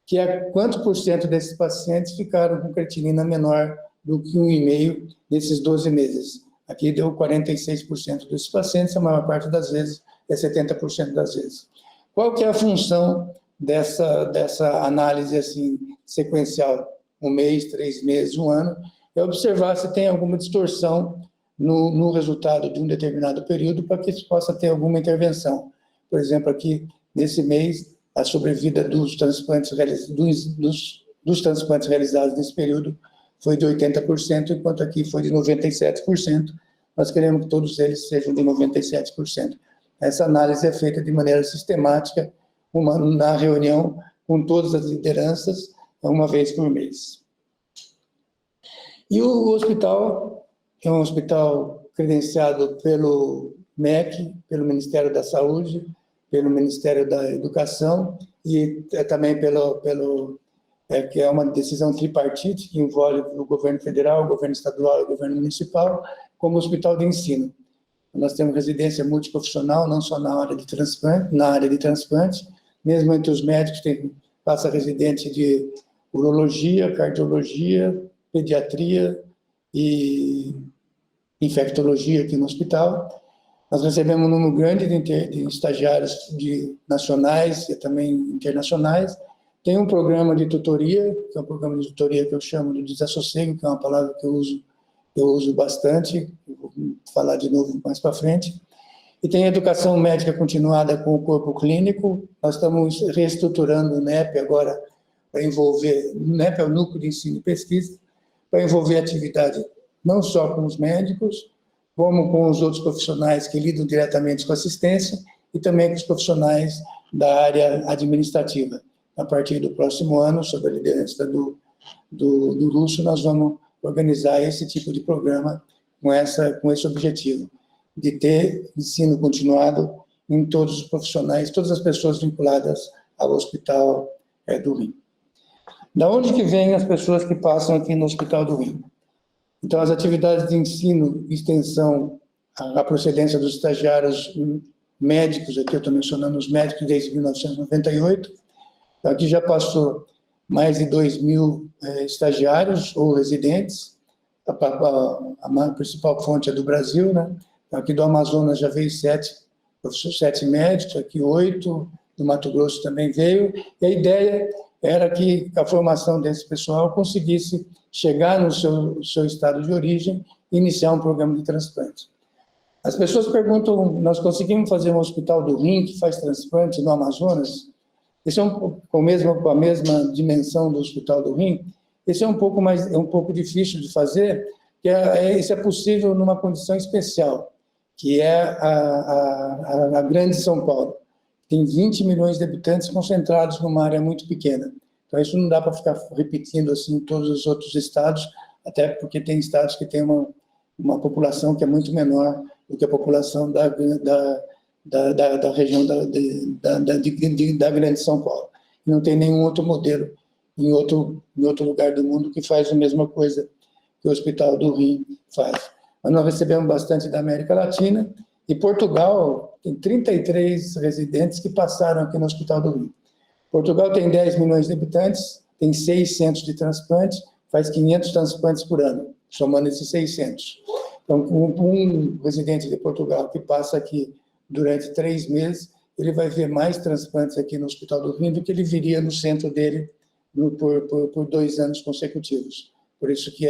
que é quanto por cento desses pacientes ficaram com creatinina menor do que 1,5 nesses 12 meses. Aqui deu 46% desses pacientes, a maior parte das vezes é 70% das vezes. Qual que é a função dessa análise assim, sequencial? 1 mês, 3 meses, 1 ano, é observar se tem alguma distorção no resultado de um determinado período para que se possa ter alguma intervenção. Por exemplo, aqui, nesse mês, a sobrevida dos transplantes realizados nesse período foi de 80%, enquanto aqui foi de 97%. Nós queremos que todos eles sejam de 97%. Essa análise é feita de maneira sistemática, na reunião com todas as lideranças, 1 vez por mês. E o hospital é um hospital credenciado pelo MEC, pelo Ministério da Saúde, pelo Ministério da Educação e também que é uma decisão tripartite que envolve o governo federal, o governo estadual e o governo municipal, como hospital de ensino. Nós temos residência multiprofissional, não só na área de transplante, mesmo entre os médicos passa residente de urologia, cardiologia, pediatria e infectologia aqui no hospital. Nós recebemos um número grande de estagiários nacionais e também internacionais. Tem um programa de tutoria, que é um programa de tutoria que eu chamo de desassossego, que é uma palavra que eu uso bastante, eu vou falar de novo mais para frente. E tem educação médica continuada com o corpo clínico. Nós estamos reestruturando o NEP agora para envolver, o NEP é o Núcleo de Ensino e Pesquisa, para envolver atividade não só com os médicos, como com os outros profissionais que lidam diretamente com assistência e também com os profissionais da área administrativa. A partir do próximo ano, sob a liderança do Lúcio, nós vamos organizar esse tipo de programa com esse objetivo, de ter ensino continuado em todos os profissionais, todas as pessoas vinculadas ao Hospital do Rim. Da onde que vêm as pessoas que passam aqui no Hospital do Rim? Então, as atividades de ensino e extensão, a procedência dos estagiários médicos, aqui eu estou mencionando os médicos desde 1998, então aqui já passou mais de 2.000 estagiários ou residentes, a principal fonte é do Brasil, né? Então, aqui do Amazonas já veio 7 médicos, aqui 8, do Mato Grosso também veio, e a ideia era que a formação desse pessoal conseguisse chegar no seu estado de origem e iniciar um programa de transplante. As pessoas perguntam, nós conseguimos fazer um hospital do rim que faz transplante no Amazonas? Esse é com a mesma dimensão do hospital do rim? Esse é um pouco difícil de fazer, porque isso é possível numa condição especial, que é a Grande São Paulo. Tem 20 milhões de habitantes concentrados numa área muito pequena. Então, isso não dá para ficar repetindo assim em todos os outros estados, até porque tem estados que têm uma população que é muito menor do que a população da região da Grande São Paulo. E não tem nenhum outro modelo em outro lugar do mundo que faz a mesma coisa que o Hospital do Rim faz. Mas nós recebemos bastante da América Latina, e Portugal tem 33 residentes que passaram aqui no Hospital do Rim. Portugal tem 10 milhões de habitantes, tem 6 centros de transplante, faz 500 transplantes por ano, somando esses 600. Então, um residente de Portugal que passa aqui durante 3 meses, ele vai ver mais transplantes aqui no Hospital do Rim do que ele viria no centro dele por 2 anos consecutivos. Por isso que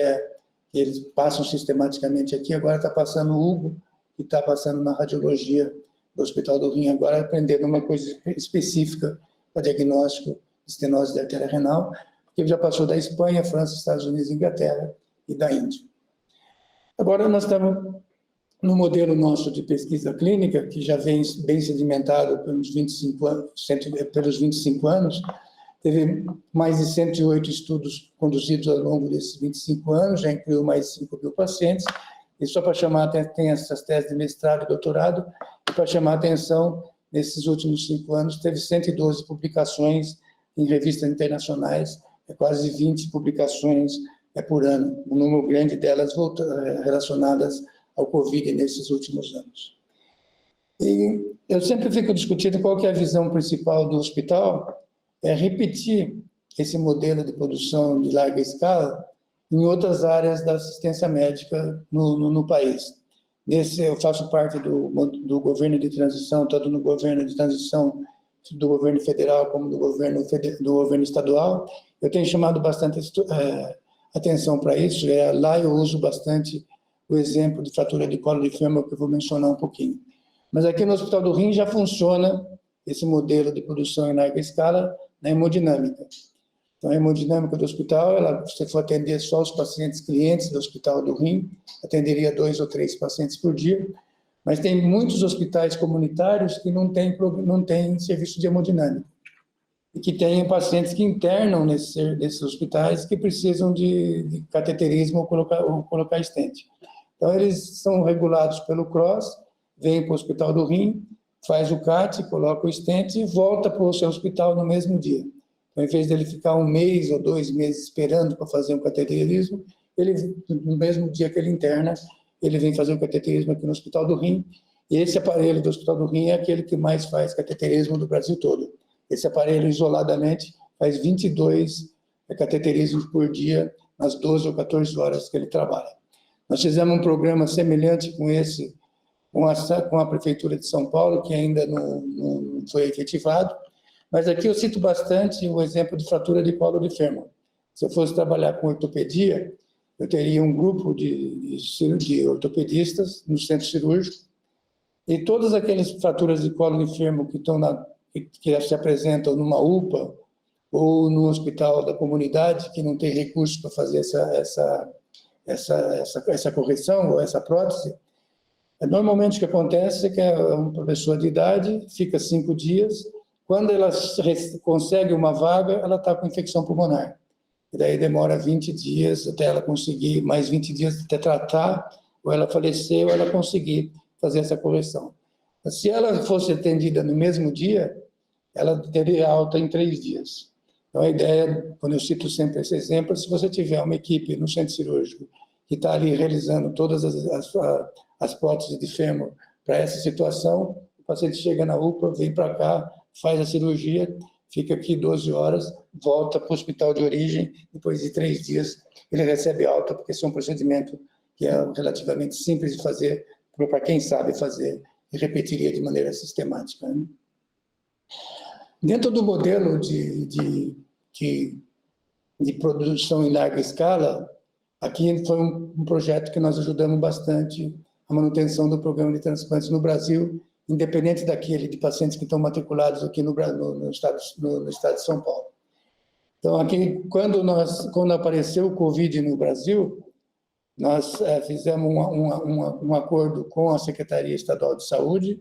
eles passam sistematicamente aqui. Agora está passando o Hugo, que está passando na radiologia do Hospital do Rim, agora aprendendo uma coisa específica para diagnóstico de estenose da artéria renal, porque já passou da Espanha, França, Estados Unidos, Inglaterra e da Índia. Agora nós estamos no modelo nosso de pesquisa clínica, que já vem bem sedimentado pelos 25 anos, teve mais de 108 estudos conduzidos ao longo desses 25 anos, já incluiu mais de 5.000 pacientes, e só para chamar, tem essas teses de mestrado e doutorado, e para chamar a atenção, nesses últimos 5 anos, teve 112 publicações em revistas internacionais, quase 20 publicações por ano, um número grande delas relacionadas ao Covid nesses últimos anos. E eu sempre fico discutindo qual que é a visão principal do hospital, é repetir esse modelo de produção de larga escala em outras áreas da assistência médica no país. Eu faço parte do governo de transição, tanto no governo de transição do governo federal como do governo estadual. Eu tenho chamado bastante atenção para isso. Lá eu uso bastante o exemplo de fratura de colo de fêmur, que eu vou mencionar um pouquinho. Mas aqui no Hospital do Rim já funciona esse modelo de produção em larga escala na hemodinâmica. Então, a hemodinâmica do hospital, se for atender só os pacientes clientes do Hospital do Rim, atenderia 2 ou 3 pacientes por dia, mas tem muitos hospitais comunitários que não têm serviço de hemodinâmica, e que têm pacientes que internam nesses hospitais que precisam de cateterismo ou colocar stent. Então, eles são regulados pelo CROSS, vêm para o Hospital do Rim, faz o CAT, coloca o stent e volta para o seu hospital no mesmo dia. Então, em vez dele ficar 1 mês ou 2 meses esperando para fazer um cateterismo, no mesmo dia que ele interna, ele vem fazer o cateterismo aqui no Hospital do Rim, e esse aparelho do Hospital do Rim é aquele que mais faz cateterismo do Brasil todo. Esse aparelho, isoladamente, faz 22 cateterismos por dia, nas 12 ou 14 horas que ele trabalha. Nós fizemos um programa semelhante com esse com a Prefeitura de São Paulo, que ainda não foi efetivado. Mas aqui eu cito bastante o exemplo de fratura de colo de fêmur. Se eu fosse trabalhar com ortopedia, eu teria um grupo de ortopedistas no centro cirúrgico, e todas aquelas fraturas de colo de fêmur que se apresentam numa UPA ou no hospital da comunidade, que não tem recursos para fazer essa correção ou essa prótese, normalmente o que acontece é que uma pessoa de idade fica 5 dias, quando ela consegue uma vaga, ela está com infecção pulmonar. E daí demora 20 dias até ela conseguir, mais 20 dias até tratar, ou ela falecer, ou ela conseguir fazer essa correção. Se ela fosse atendida no mesmo dia, ela teria alta em 3 dias. Então, a ideia, quando eu cito sempre esse exemplo, se você tiver uma equipe no centro cirúrgico que está ali realizando todas as próteses de fêmur para essa situação, o paciente chega na UPA, vem para cá, faz a cirurgia, fica aqui 12 horas, volta para o hospital de origem, depois de 3 dias ele recebe alta, porque esse é um procedimento que é relativamente simples de fazer, para quem sabe fazer, e repetiria de maneira sistemática, né? Dentro do modelo de produção em larga escala, aqui foi um projeto que nós ajudamos bastante a manutenção do programa de transplantes no Brasil, independente daquele de pacientes que estão matriculados aqui no estado de São Paulo. Então, aqui, quando apareceu o Covid no Brasil, nós fizemos um acordo com a Secretaria Estadual de Saúde,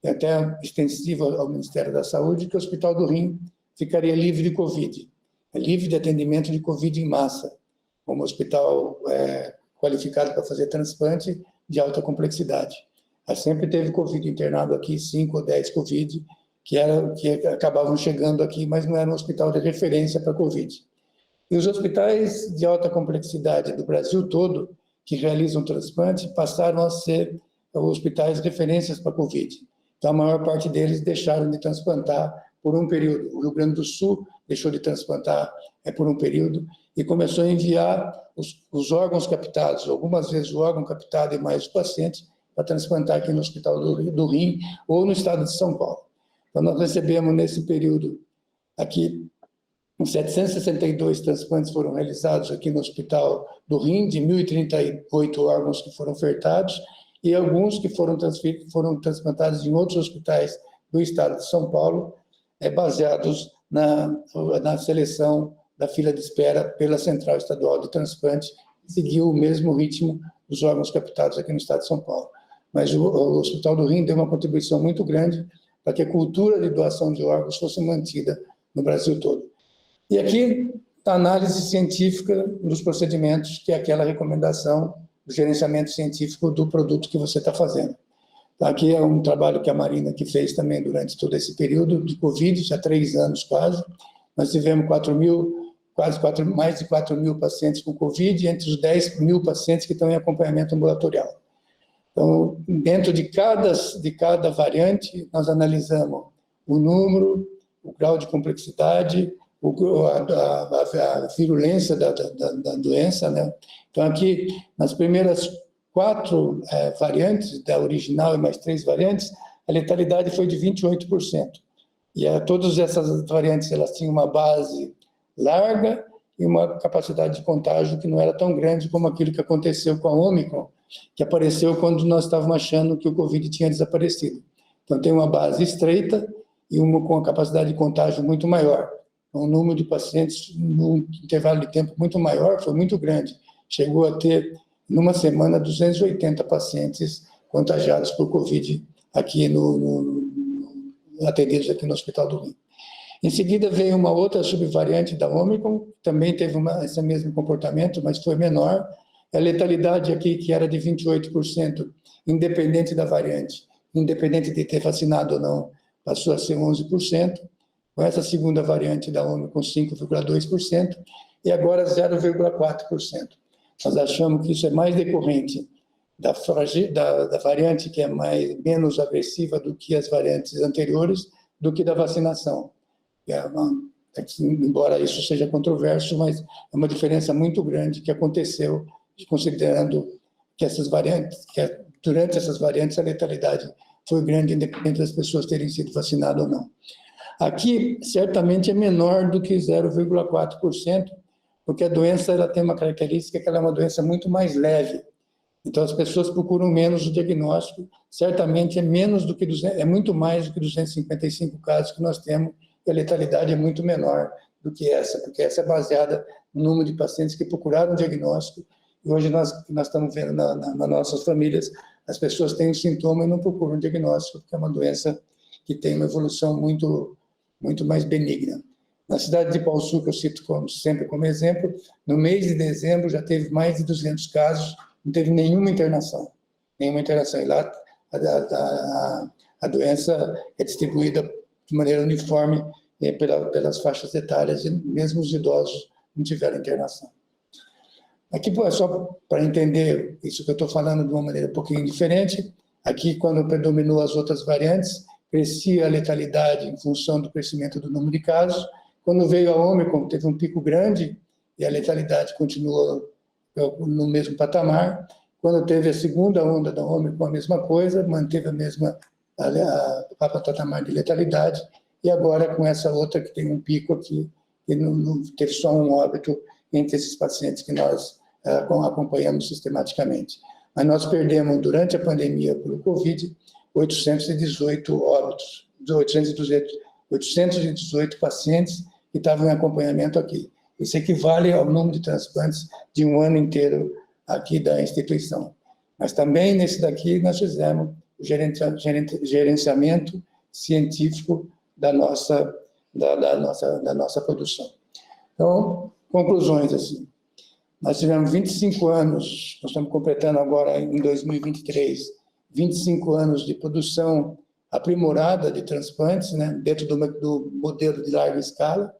até extensivo ao Ministério da Saúde, que o Hospital do Rim ficaria livre de Covid, livre de atendimento de Covid em massa, como hospital qualificado para fazer transplante de alta complexidade. Sempre teve Covid internado aqui, 5 ou 10 Covid, que acabavam chegando aqui, mas não era um hospital de referência para Covid. E os hospitais de alta complexidade do Brasil todo, que realizam transplante, passaram a ser hospitais referências para Covid. Então, a maior parte deles deixaram de transplantar por um período. O Rio Grande do Sul deixou de transplantar por um período e começou a enviar os órgãos captados, algumas vezes o órgão captado e mais os pacientes, para transplantar aqui no Hospital do Rim ou no estado de São Paulo. Então, nós recebemos nesse período aqui, 762 transplantes foram realizados aqui no Hospital do Rim, de 1.038 órgãos que foram ofertados, e alguns que foram transplantados em outros hospitais do estado de São Paulo, baseados na seleção da fila de espera pela Central Estadual de Transplante, que seguiu o mesmo ritmo dos órgãos captados aqui no estado de São Paulo. Mas o Hospital do Rim deu uma contribuição muito grande para que a cultura de doação de órgãos fosse mantida no Brasil todo. E aqui, a análise científica dos procedimentos, que é aquela recomendação do gerenciamento científico do produto que você está fazendo. Então, aqui é um trabalho que a Marina que fez também durante todo esse período de Covid, já 3 anos quase. Nós tivemos mais de 4 mil pacientes com Covid, entre os 10 mil pacientes que estão em acompanhamento ambulatorial. Então, dentro de cada variante, nós analisamos o número, o grau de complexidade, a virulência da doença, né? Então, aqui, nas primeiras 4 variantes, da original e mais 3 variantes, a letalidade foi de 28%. E todas essas variantes, elas tinham uma base larga e uma capacidade de contágio que não era tão grande como aquilo que aconteceu com a Omicron, que apareceu quando nós estávamos achando que o Covid tinha desaparecido. Então, tem uma base estreita e uma com a capacidade de contágio muito maior. O número de pacientes, num intervalo de tempo muito maior, foi muito grande. Chegou a ter, numa semana, 280 pacientes contagiados por Covid aqui atendidos aqui no Hospital do Rim. Em seguida, veio uma outra subvariante da Omicron, também teve esse mesmo comportamento, mas foi menor. A letalidade aqui, que era de 28%, independente da variante, independente de ter vacinado ou não, passou a ser 11%. Com essa segunda variante da Omicron, 5,2%, e agora 0,4%. Nós achamos que isso é mais decorrente da variante que é menos agressiva do que as variantes anteriores, do que da vacinação. Embora isso seja controverso, mas é uma diferença muito grande que aconteceu, considerando que essas variantes, que durante essas variantes a letalidade foi grande, independente das pessoas terem sido vacinadas ou não. Aqui, certamente, é menor do que 0,4%, porque a doença ela tem uma característica que ela é uma doença muito mais leve. Então, as pessoas procuram menos o diagnóstico, certamente é menos do que é muito mais do que 255 casos que nós temos, e a letalidade é muito menor do que essa, porque essa é baseada no número de pacientes que procuraram o diagnóstico, e hoje nós estamos vendo nas nossas famílias, as pessoas têm um sintoma e não procuram o diagnóstico, porque é uma doença que tem uma evolução muito mais benigna. Na cidade de Pauçu, que eu cito sempre como exemplo, no mês de dezembro já teve mais de 200 casos, não teve nenhuma internação. E lá a doença é distribuída de maneira uniforme pelas faixas etárias, e mesmo os idosos não tiveram internação. Aqui, só para entender isso que eu estou falando de uma maneira um pouquinho diferente, aqui, quando predominou as outras variantes, crescia a letalidade em função do crescimento do número de casos. Quando veio a Ômicron, teve um pico grande e a letalidade continuou no mesmo patamar. Quando teve a segunda onda da Ômicron, a mesma coisa, manteve a mesma patamar de letalidade. E agora, com essa outra que tem um pico aqui, que não teve só um óbito entre esses pacientes que nós acompanhamos sistematicamente. Mas nós perdemos, durante a pandemia pelo Covid, 818 óbitos, 818 pacientes que estavam em acompanhamento aqui. Isso equivale ao número de transplantes de um ano inteiro aqui da instituição. Mas também nesse daqui nós fizemos o gerenciamento científico da nossa produção. Então, conclusões assim. Nós tivemos 25 anos, nós estamos completando agora em 2023, 25 anos de produção aprimorada de transplantes, né, dentro do modelo de larga escala.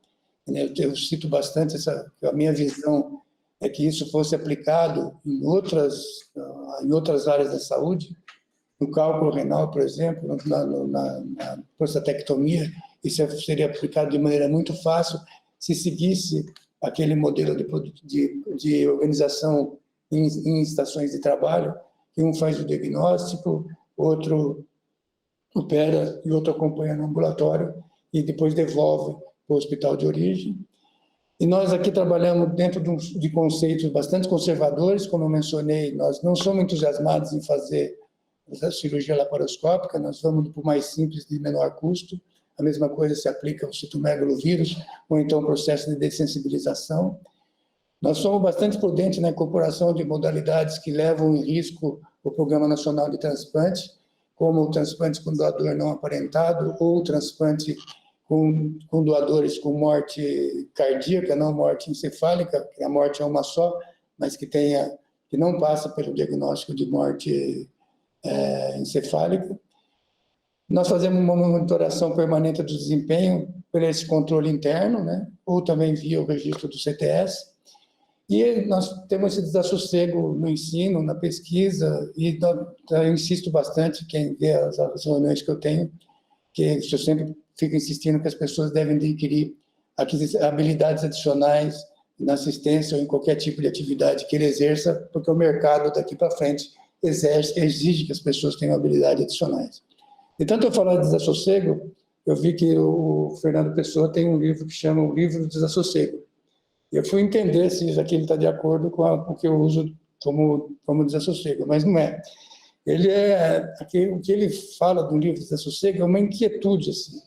Eu cito bastante a minha visão é que isso fosse aplicado em outras áreas da saúde, no cálculo renal, por exemplo, na prostatectomia, isso seria aplicado de maneira muito fácil se seguisse aquele modelo de organização em estações de trabalho, que um faz o diagnóstico, outro opera e outro acompanha no ambulatório e depois devolve para o hospital de origem. E nós aqui trabalhamos dentro de conceitos bastante conservadores, como eu mencionei, nós não somos entusiasmados em fazer a cirurgia laparoscópica, nós vamos para o mais simples de menor custo. A mesma coisa se aplica ao citomegalovírus, ou então o processo de dessensibilização. Nós somos bastante prudentes na incorporação de modalidades que levam em risco o Programa Nacional de Transplante, como o transplante com doador não aparentado, ou o transplante com doadores com morte cardíaca, não morte encefálica, que a morte é uma só, mas que não passa pelo diagnóstico de morte encefálica. Nós fazemos uma monitoração permanente do desempenho por esse controle interno, né? Ou também via o registro do CTS. E nós temos esse desassossego no ensino, na pesquisa, e eu insisto bastante, quem vê as reuniões que eu tenho, que eu sempre fico insistindo que as pessoas devem adquirir habilidades adicionais na assistência ou em qualquer tipo de atividade que ele exerça, porque o mercado daqui para frente exige que as pessoas tenham habilidades adicionais. E tanto eu falar de desassossego, eu vi que o Fernando Pessoa tem um livro que chama O Livro do Desassossego. Eu fui entender se isso aqui está de acordo com o que eu uso como desassossego, mas não é. O que ele fala do livro do desassossego é uma inquietude, assim,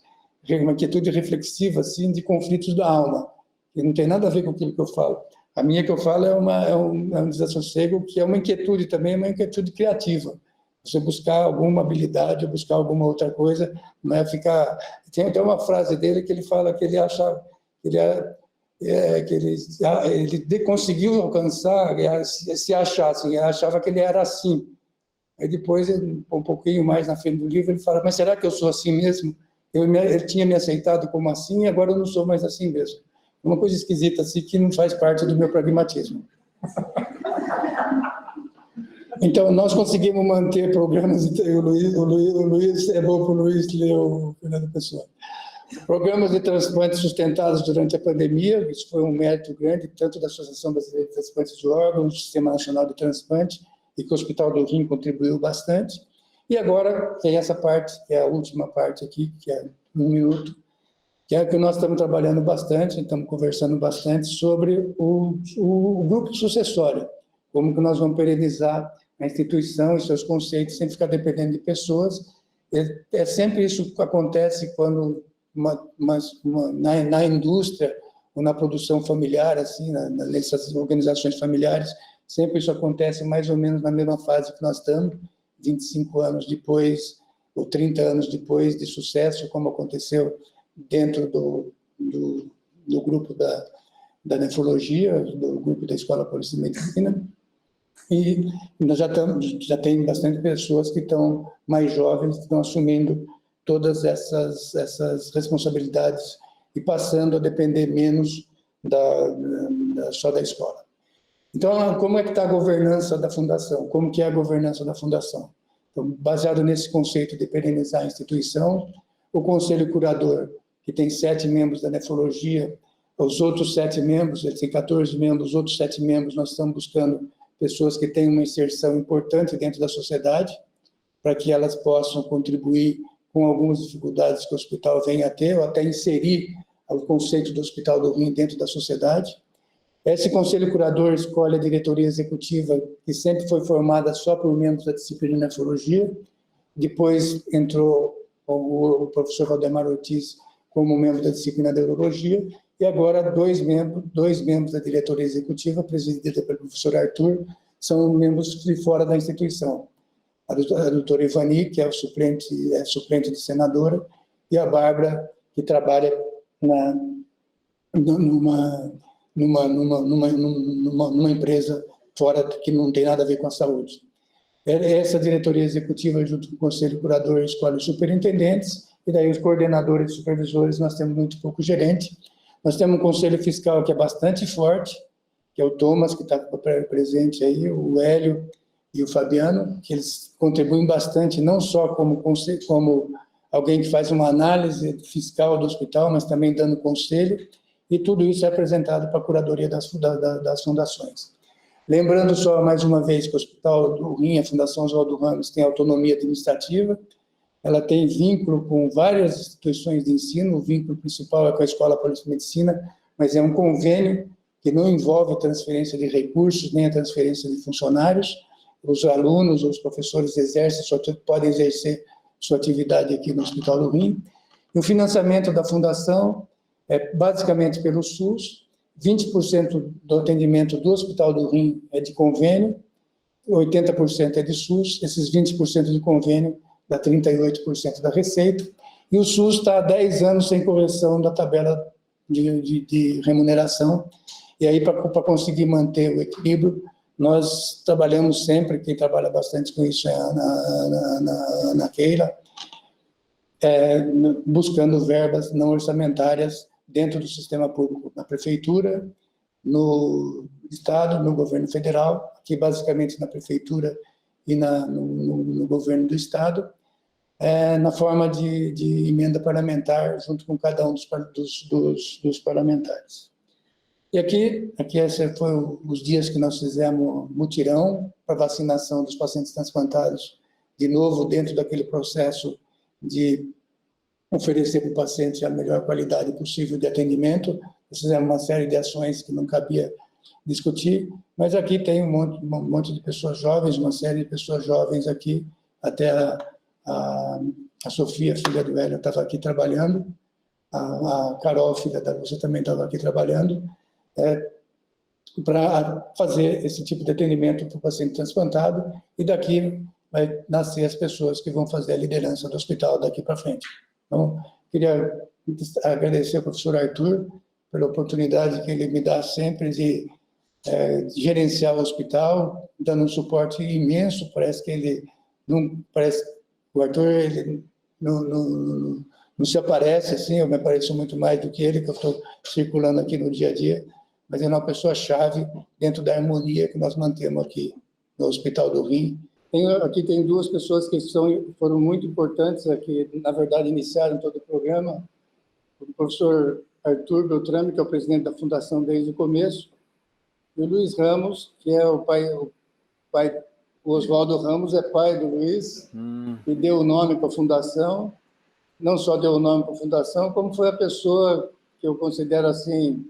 uma inquietude reflexiva, assim, de conflitos da alma. E não tem nada a ver com aquilo que eu falo. A minha que eu falo é um desassossego que é uma inquietude também, uma inquietude criativa. Você buscar alguma habilidade, buscar alguma outra coisa, não é ficar... Tem até uma frase dele que ele fala que ele acha... que ele conseguiu alcançar, se achar assim, ele achava que ele era assim. Aí depois, um pouquinho mais na frente do livro, ele fala, mas será que eu sou assim mesmo? Ele tinha me aceitado como assim, agora eu não sou mais assim mesmo. Uma coisa esquisita assim, que não faz parte do meu pragmatismo. Então, nós conseguimos manter programas, o Luiz é bom para o Luiz ler o Fernando Pessoa. Programas de transplantes sustentados durante a pandemia, isso foi um mérito grande, tanto da Associação Brasileira de Transplantes de Órgãos, do Sistema Nacional de Transplante, e que o Hospital do Rim contribuiu bastante. E agora tem essa parte, que é a última parte aqui, que é 1 minuto, que é que nós estamos trabalhando bastante, estamos conversando bastante sobre o grupo sucessório, como que nós vamos perenizar a instituição e seus conceitos sem ficar dependendo de pessoas. Sempre isso que acontece quando na indústria ou na produção familiar, assim, nessas organizações familiares, sempre isso acontece mais ou menos na mesma fase que nós estamos, 25 anos depois, ou 30 anos depois de sucesso, como aconteceu dentro do grupo da nefrologia, do grupo da Escola Paulista de Medicina, e nós já tem bastante pessoas que estão mais jovens, que estão assumindo todas essas responsabilidades e passando a depender menos só da escola. Então, como é que está a governança da Fundação? Como que é a governança da Fundação? Então, baseado nesse conceito de perenizar a instituição, o Conselho Curador, que tem 7 membros da nefrologia, os outros 7 membros, ele tem 14 membros, os outros 7 membros, nós estamos buscando pessoas que têm uma inserção importante dentro da sociedade, para que elas possam contribuir com algumas dificuldades que o hospital vem a ter, ou até inserir o conceito do Hospital do Rim dentro da sociedade. Esse Conselho Curador escolhe a diretoria executiva, que sempre foi formada só por membros da disciplina de nefrologia. Depois entrou o professor Valdemar Ortiz como membro da disciplina de urologia, e agora dois membros da diretoria executiva, presidida pelo professor Arthur, são membros de fora da instituição. A doutora Ivani, que é suplente de senadora, e a Bárbara, que trabalha numa empresa fora que não tem nada a ver com a saúde. Essa diretoria executiva, junto com o Conselho Curador, escolhe os superintendentes, e daí os coordenadores e supervisores, nós temos muito pouco gerente. Nós temos um Conselho Fiscal que é bastante forte, que é o Thomas, que está presente aí, o Hélio e o Fabiano, que eles contribuem bastante, não só como alguém que faz uma análise fiscal do hospital, mas também dando conselho, e tudo isso é apresentado para a curadoria das fundações. Lembrando só, mais uma vez, que o Hospital do Rim, a Fundação Oswaldo Ramos, tem autonomia administrativa, ela tem vínculo com várias instituições de ensino, o vínculo principal é com a Escola Paulista de Medicina, mas é um convênio que não envolve transferência de recursos, nem a transferência de funcionários. Os alunos, os professores podem exercer sua atividade aqui no Hospital do Rim. E o financiamento da Fundação é basicamente pelo SUS, 20% do atendimento do Hospital do Rim é de convênio, 80% é de SUS, esses 20% de convênio dá 38% da receita, e o SUS está há 10 anos sem correção da tabela de remuneração, e aí para conseguir manter o equilíbrio, nós trabalhamos sempre, quem trabalha bastante com isso é a Ana Keila, buscando verbas não orçamentárias dentro do sistema público, na prefeitura, no estado, no governo federal, aqui basicamente na prefeitura e no governo do estado, na forma de emenda parlamentar, junto com cada um dos parlamentares. E aqui esses foram os dias que nós fizemos mutirão para vacinação dos pacientes transplantados, de novo dentro daquele processo de oferecer para o paciente a melhor qualidade possível de atendimento. Fizemos uma série de ações que não cabia discutir, mas aqui tem um monte de pessoas jovens, uma série de pessoas jovens aqui, até a Sofia, filha do Hélio, estava aqui trabalhando, a Carol, filha da Lúcia, também estava aqui trabalhando, para fazer esse tipo de atendimento para o paciente transplantado, e daqui vai nascer as pessoas que vão fazer a liderança do hospital daqui para frente. Então, queria agradecer ao professor Arthur pela oportunidade que ele me dá sempre de gerenciar o hospital, dando um suporte imenso. Parece que ele não... o Arthur ele não se aparece assim, eu me apareço muito mais do que ele, que eu estou circulando aqui no dia a dia, mas ele é uma pessoa-chave dentro da harmonia que nós mantemos aqui no Hospital do Rim. Aqui tem duas pessoas que foram muito importantes, que na verdade iniciaram todo o programa, o professor Arthur Beltrame, que é o presidente da Fundação desde o começo, e o Luiz Ramos, que é o pai O Oswaldo Ramos é pai do Luiz e deu o nome para a fundação. Não só deu o nome para a fundação, como foi a pessoa que eu considero assim,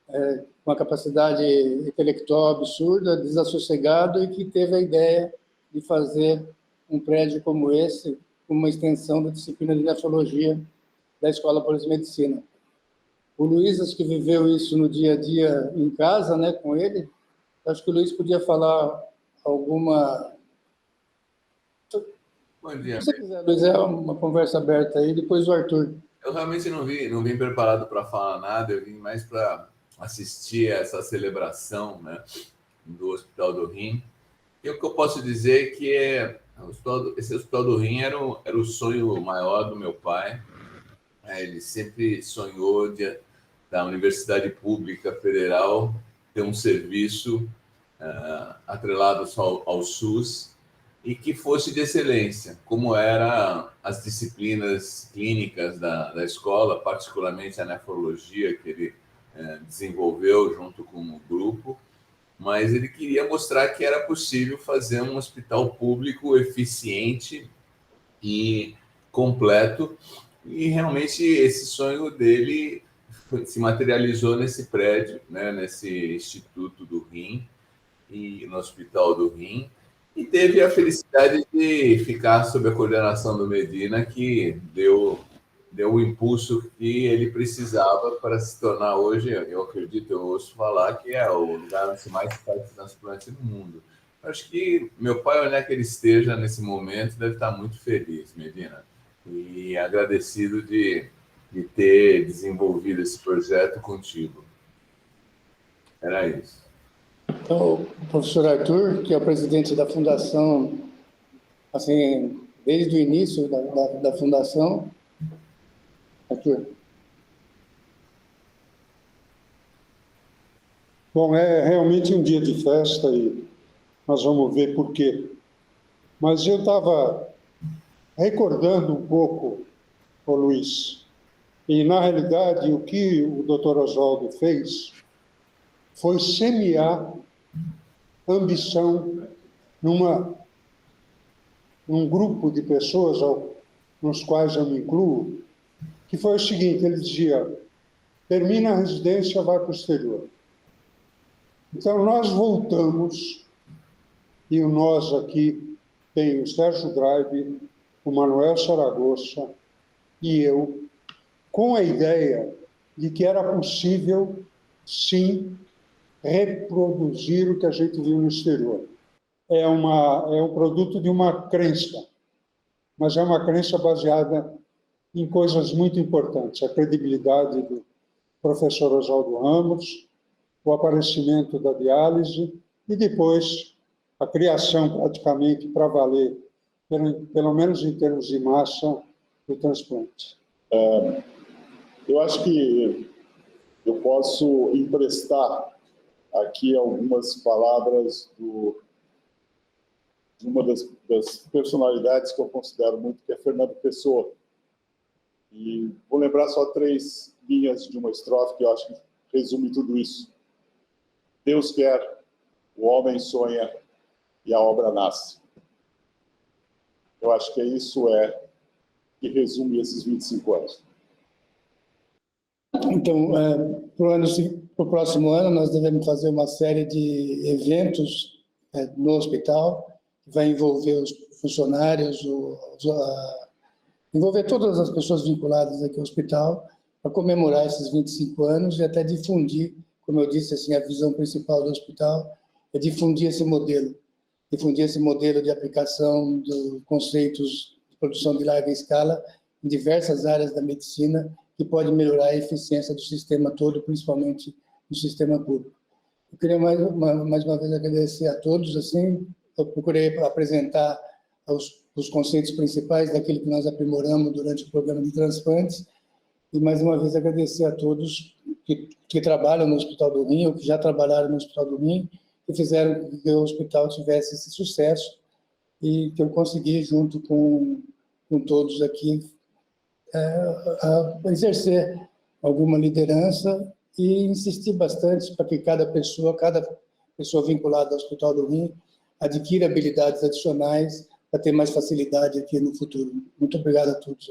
com uma capacidade intelectual absurda, desassossegado, e que teve a ideia de fazer um prédio como esse, uma extensão da disciplina de nefrologia da Escola Paulista de Medicina. O Luiz, acho que viveu isso no dia a dia em casa, né, com ele. Acho que o Luiz podia falar alguma... Bom dia. Se você quiser, Luiz, é uma conversa aberta aí, depois o Arthur. Eu realmente não vim preparado para falar nada, eu vim mais para assistir a essa celebração, né, do Hospital do Rim. E o que eu posso dizer é que esse Hospital do Rim era o sonho maior do meu pai. Ele sempre sonhou da Universidade Pública Federal ter um serviço atrelado ao SUS e que fosse de excelência, como eram as disciplinas clínicas da escola, particularmente a nefrologia, que ele desenvolveu junto com o grupo, mas ele queria mostrar que era possível fazer um hospital público eficiente e completo, e realmente esse sonho dele se materializou nesse prédio, né, nesse Instituto do Rim e no Hospital do Rim, e teve a felicidade de ficar sob a coordenação do Medina, que deu o impulso que ele precisava para se tornar hoje, eu acredito, eu ouço falar que é o lugar onde se mais faz transplante no mundo. Acho que meu pai, onde é que ele esteja nesse momento, deve estar muito feliz, Medina, e agradecido de ter desenvolvido esse projeto contigo. Era isso. Então, o professor Arthur, que é o presidente da fundação, assim, desde o início da fundação. Arthur. Bom, é realmente um dia de festa e nós vamos ver por quê. Mas eu estava recordando um pouco, ô Luiz, e na realidade o que o Dr. Oswaldo fez foi semear ambição num grupo de pessoas nos quais eu me incluo, que foi o seguinte: ele dizia, termina a residência, vai para o exterior. Então, nós voltamos, e o nós aqui tem o Sérgio Drive, o Manuel Saragossa e eu, com a ideia de que era possível, sim, reproduzir o que a gente viu no exterior. É um produto de uma crença, mas é uma crença baseada em coisas muito importantes: a credibilidade do professor Oswaldo Ramos, o aparecimento da diálise e depois a criação praticamente para valer, pelo menos em termos de massa, do transplante. Eu acho que eu posso emprestar aqui algumas palavras de uma das personalidades que eu considero muito, que é Fernando Pessoa. E vou lembrar só 3 linhas de uma estrofe que eu acho que resume tudo isso. Deus quer, o homem sonha e a obra nasce. Eu acho que isso que resume esses 25 anos. Então, para o próximo ano, nós devemos fazer uma série de eventos no hospital, que vai envolver os funcionários, envolver todas as pessoas vinculadas aqui ao hospital, para comemorar esses 25 anos e até difundir, como eu disse, assim, a visão principal do hospital é difundir esse modelo de aplicação dos conceitos de produção de larga escala em diversas áreas da medicina, que pode melhorar a eficiência do sistema todo, principalmente do sistema público. Eu queria mais uma vez agradecer a todos. Assim, eu procurei apresentar os conceitos principais daquilo que nós aprimoramos durante o programa de transplantes, e mais uma vez agradecer a todos que trabalham no Hospital do Rim, ou que já trabalharam no Hospital do Rim, que fizeram que o hospital tivesse esse sucesso, e que eu consegui, junto com todos aqui, a exercer alguma liderança e insistir bastante para que cada pessoa vinculada ao Hospital do Rim adquira habilidades adicionais para ter mais facilidade aqui no futuro. Muito obrigado a todos.